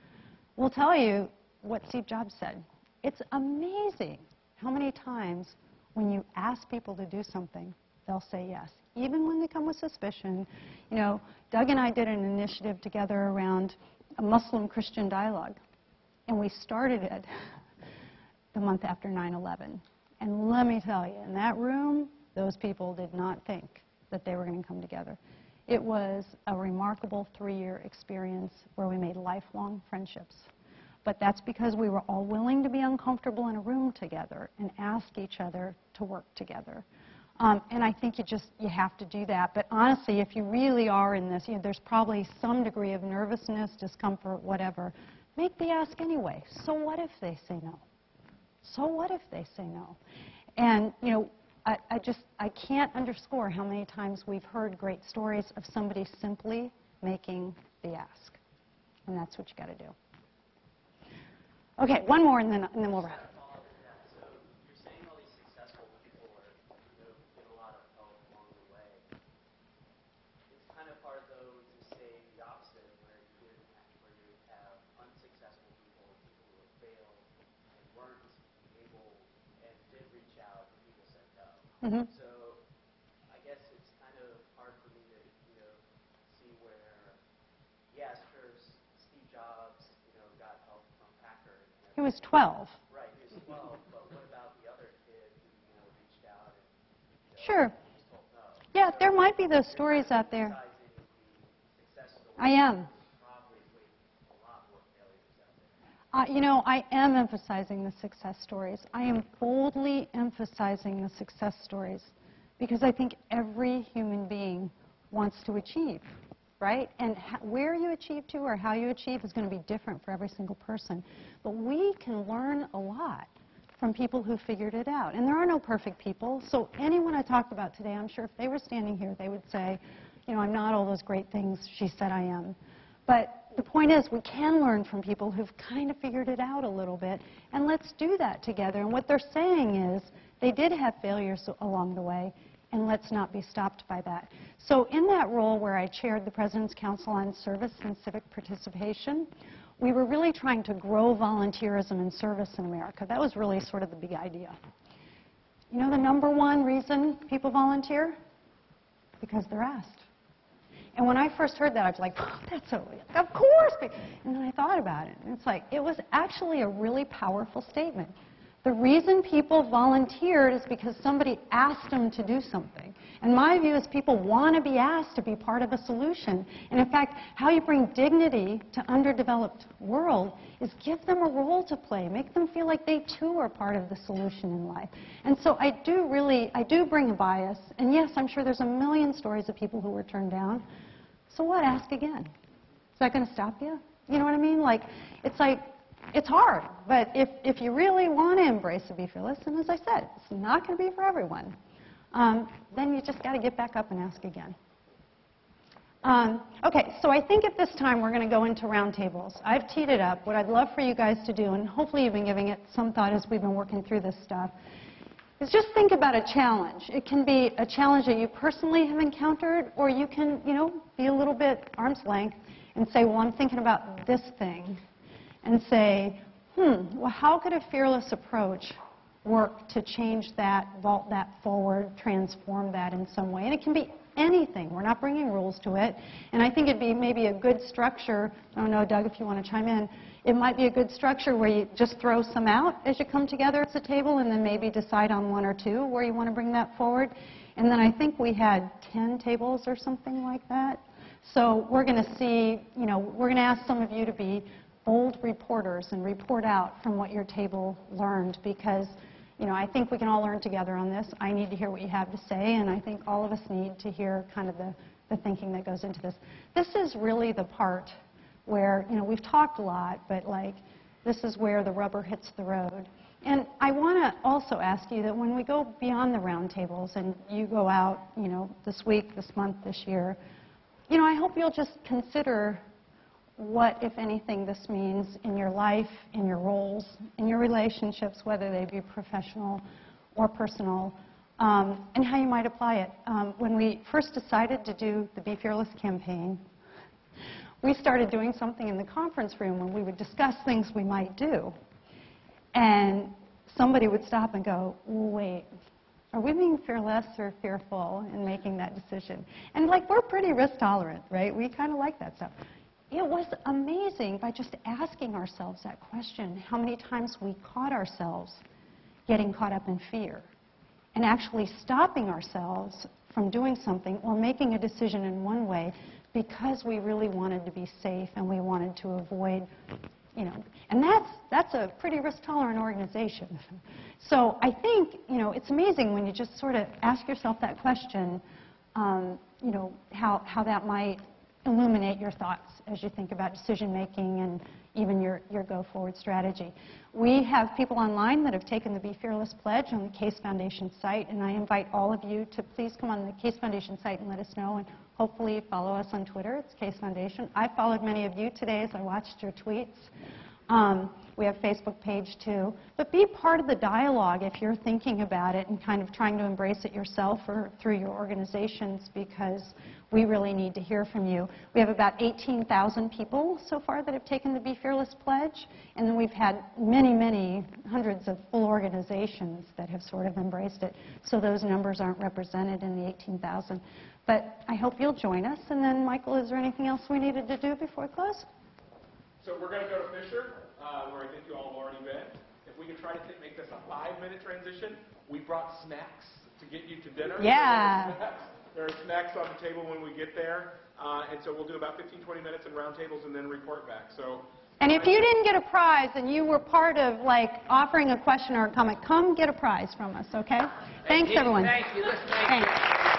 will tell you what Steve Jobs said. It's amazing how many times when you ask people to do something, they'll say yes, even when they come with suspicion. Doug and I did an initiative together around a Muslim-Christian dialogue, and we started it the month after 9/11. And let me tell you, in that room, those people did not think that they were going to come together. It was a remarkable 3-year experience where we made lifelong friendships. But that's because we were all willing to be uncomfortable in a room together and ask each other to work together. And I think you have to do that. But honestly, if you really are in this, there's probably some degree of nervousness, discomfort, whatever. Make the ask anyway. So what if they say no? So what if they say no? And, I can't underscore how many times we've heard great stories of somebody simply making the ask. And that's what you got to do. Okay, one more and then we'll wrap. So you're saying all these successful people get a lot of help along the way. It's kind of hard, though, to say the opposite, where you have unsuccessful people, people who have failed and weren't able and did reach out, and people said no. Mm-hmm. So I guess it's kind of hard for me to see where, yes, sure, Steve Jobs got help from Packard. He was 12. Right, he was 12, but what about the other kid who reached out and Sure. just told no? Yeah, there might be those stories out there. I am. I am emphasizing the success stories. I am boldly emphasizing the success stories because I think every human being wants to achieve, right? And where you achieve to or how you achieve is going to be different for every single person. But we can learn a lot from people who figured it out. And there are no perfect people. So anyone I talked about today, I'm sure if they were standing here, they would say, I'm not all those great things she said I am. But the point is, we can learn from people who've kind of figured it out a little bit, and let's do that together. And what they're saying is, they did have failures along the way, and let's not be stopped by that. So in that role where I chaired the President's Council on Service and Civic Participation, we were really trying to grow volunteerism and service in America. That was really sort of the big idea. The number one reason people volunteer? Because they're asked. And when I first heard that, I was like, oh, that's so, of course. And then I thought about it, and it's like, it was actually a really powerful statement. The reason people volunteered is because somebody asked them to do something. And my view is people want to be asked to be part of a solution. And in fact, how you bring dignity to underdeveloped world is give them a role to play. Make them feel like they too are part of the solution in life. And so I do bring a bias. And yes, I'm sure there's a million stories of people who were turned down. So what? Ask again. Is that going to stop you? You know what I mean? It's hard, but if you really want to embrace and be fearless, and as I said, it's not going to be for everyone, then you just got to get back up and ask again. Okay, so I think at this time we're going to go into roundtables. I've teed it up. What I'd love for you guys to do, and hopefully you've been giving it some thought as we've been working through this stuff, is just think about a challenge. It can be a challenge that you personally have encountered, or you can, be a little bit arm's length and say, well, I'm thinking about this thing, and say, well, how could a fearless approach work to change that, vault that forward, transform that in some way? And it can be anything. We're not bringing rules to it. And I think it'd be maybe a good structure. I don't know, Doug, if you want to chime in. It might be a good structure where you just throw some out as you come together at the table, and then maybe decide on one or two where you want to bring that forward. And then I think we had 10 tables or something like that. So we're going to see, we're going to ask some of you to be bold reporters and report out from what your table learned, because I think we can all learn together on this. I need to hear what you have to say, and I think all of us need to hear kind of the thinking that goes into this. This is really the part where, we've talked a lot, but this is where the rubber hits the road. And I want to also ask you that when we go beyond the roundtables and you go out, this week, this month, this year, I hope you'll just consider what, if anything, this means in your life, in your roles, in your relationships, whether they be professional or personal, and how you might apply it. When we first decided to do the Be Fearless campaign, we started doing something in the conference room when we would discuss things we might do. And somebody would stop and go, wait, are we being fearless or fearful in making that decision? And we're pretty risk tolerant, right? We kind of like that stuff. It was amazing by just asking ourselves that question, how many times we caught ourselves getting caught up in fear and actually stopping ourselves from doing something or making a decision in one way because we really wanted to be safe and we wanted to avoid, and that's a pretty risk-tolerant organization. So I think, it's amazing when you just sort of ask yourself that question, how that might illuminate your thoughts as you think about decision-making and even your go-forward strategy. We have people online that have taken the Be Fearless Pledge on the Case Foundation site, and I invite all of you to please come on the Case Foundation site and let us know, and hopefully follow us on Twitter. It's Case Foundation. I followed many of you today as I watched your tweets. We have a Facebook page too. But be part of the dialogue if you're thinking about it and kind of trying to embrace it yourself or through your organizations, because we really need to hear from you. We have about 18,000 people so far that have taken the Be Fearless Pledge, and then we've had many, many hundreds of full organizations that have sort of embraced it. So those numbers aren't represented in the 18,000. But I hope you'll join us. And then, Michael, is there anything else we needed to do before we close? So we're going to go to Fisher, where I think you all have already been. If we can try to make this a 5-minute transition, we brought snacks to get you to dinner. Yeah. There are snacks on the table when we get there. And so we'll do about 15, 20 minutes in roundtables and then report back. So. And if you didn't get a prize and you were part of offering a question or a comment, come get a prize from us, okay? Thanks, everyone. Thank you. Thanks.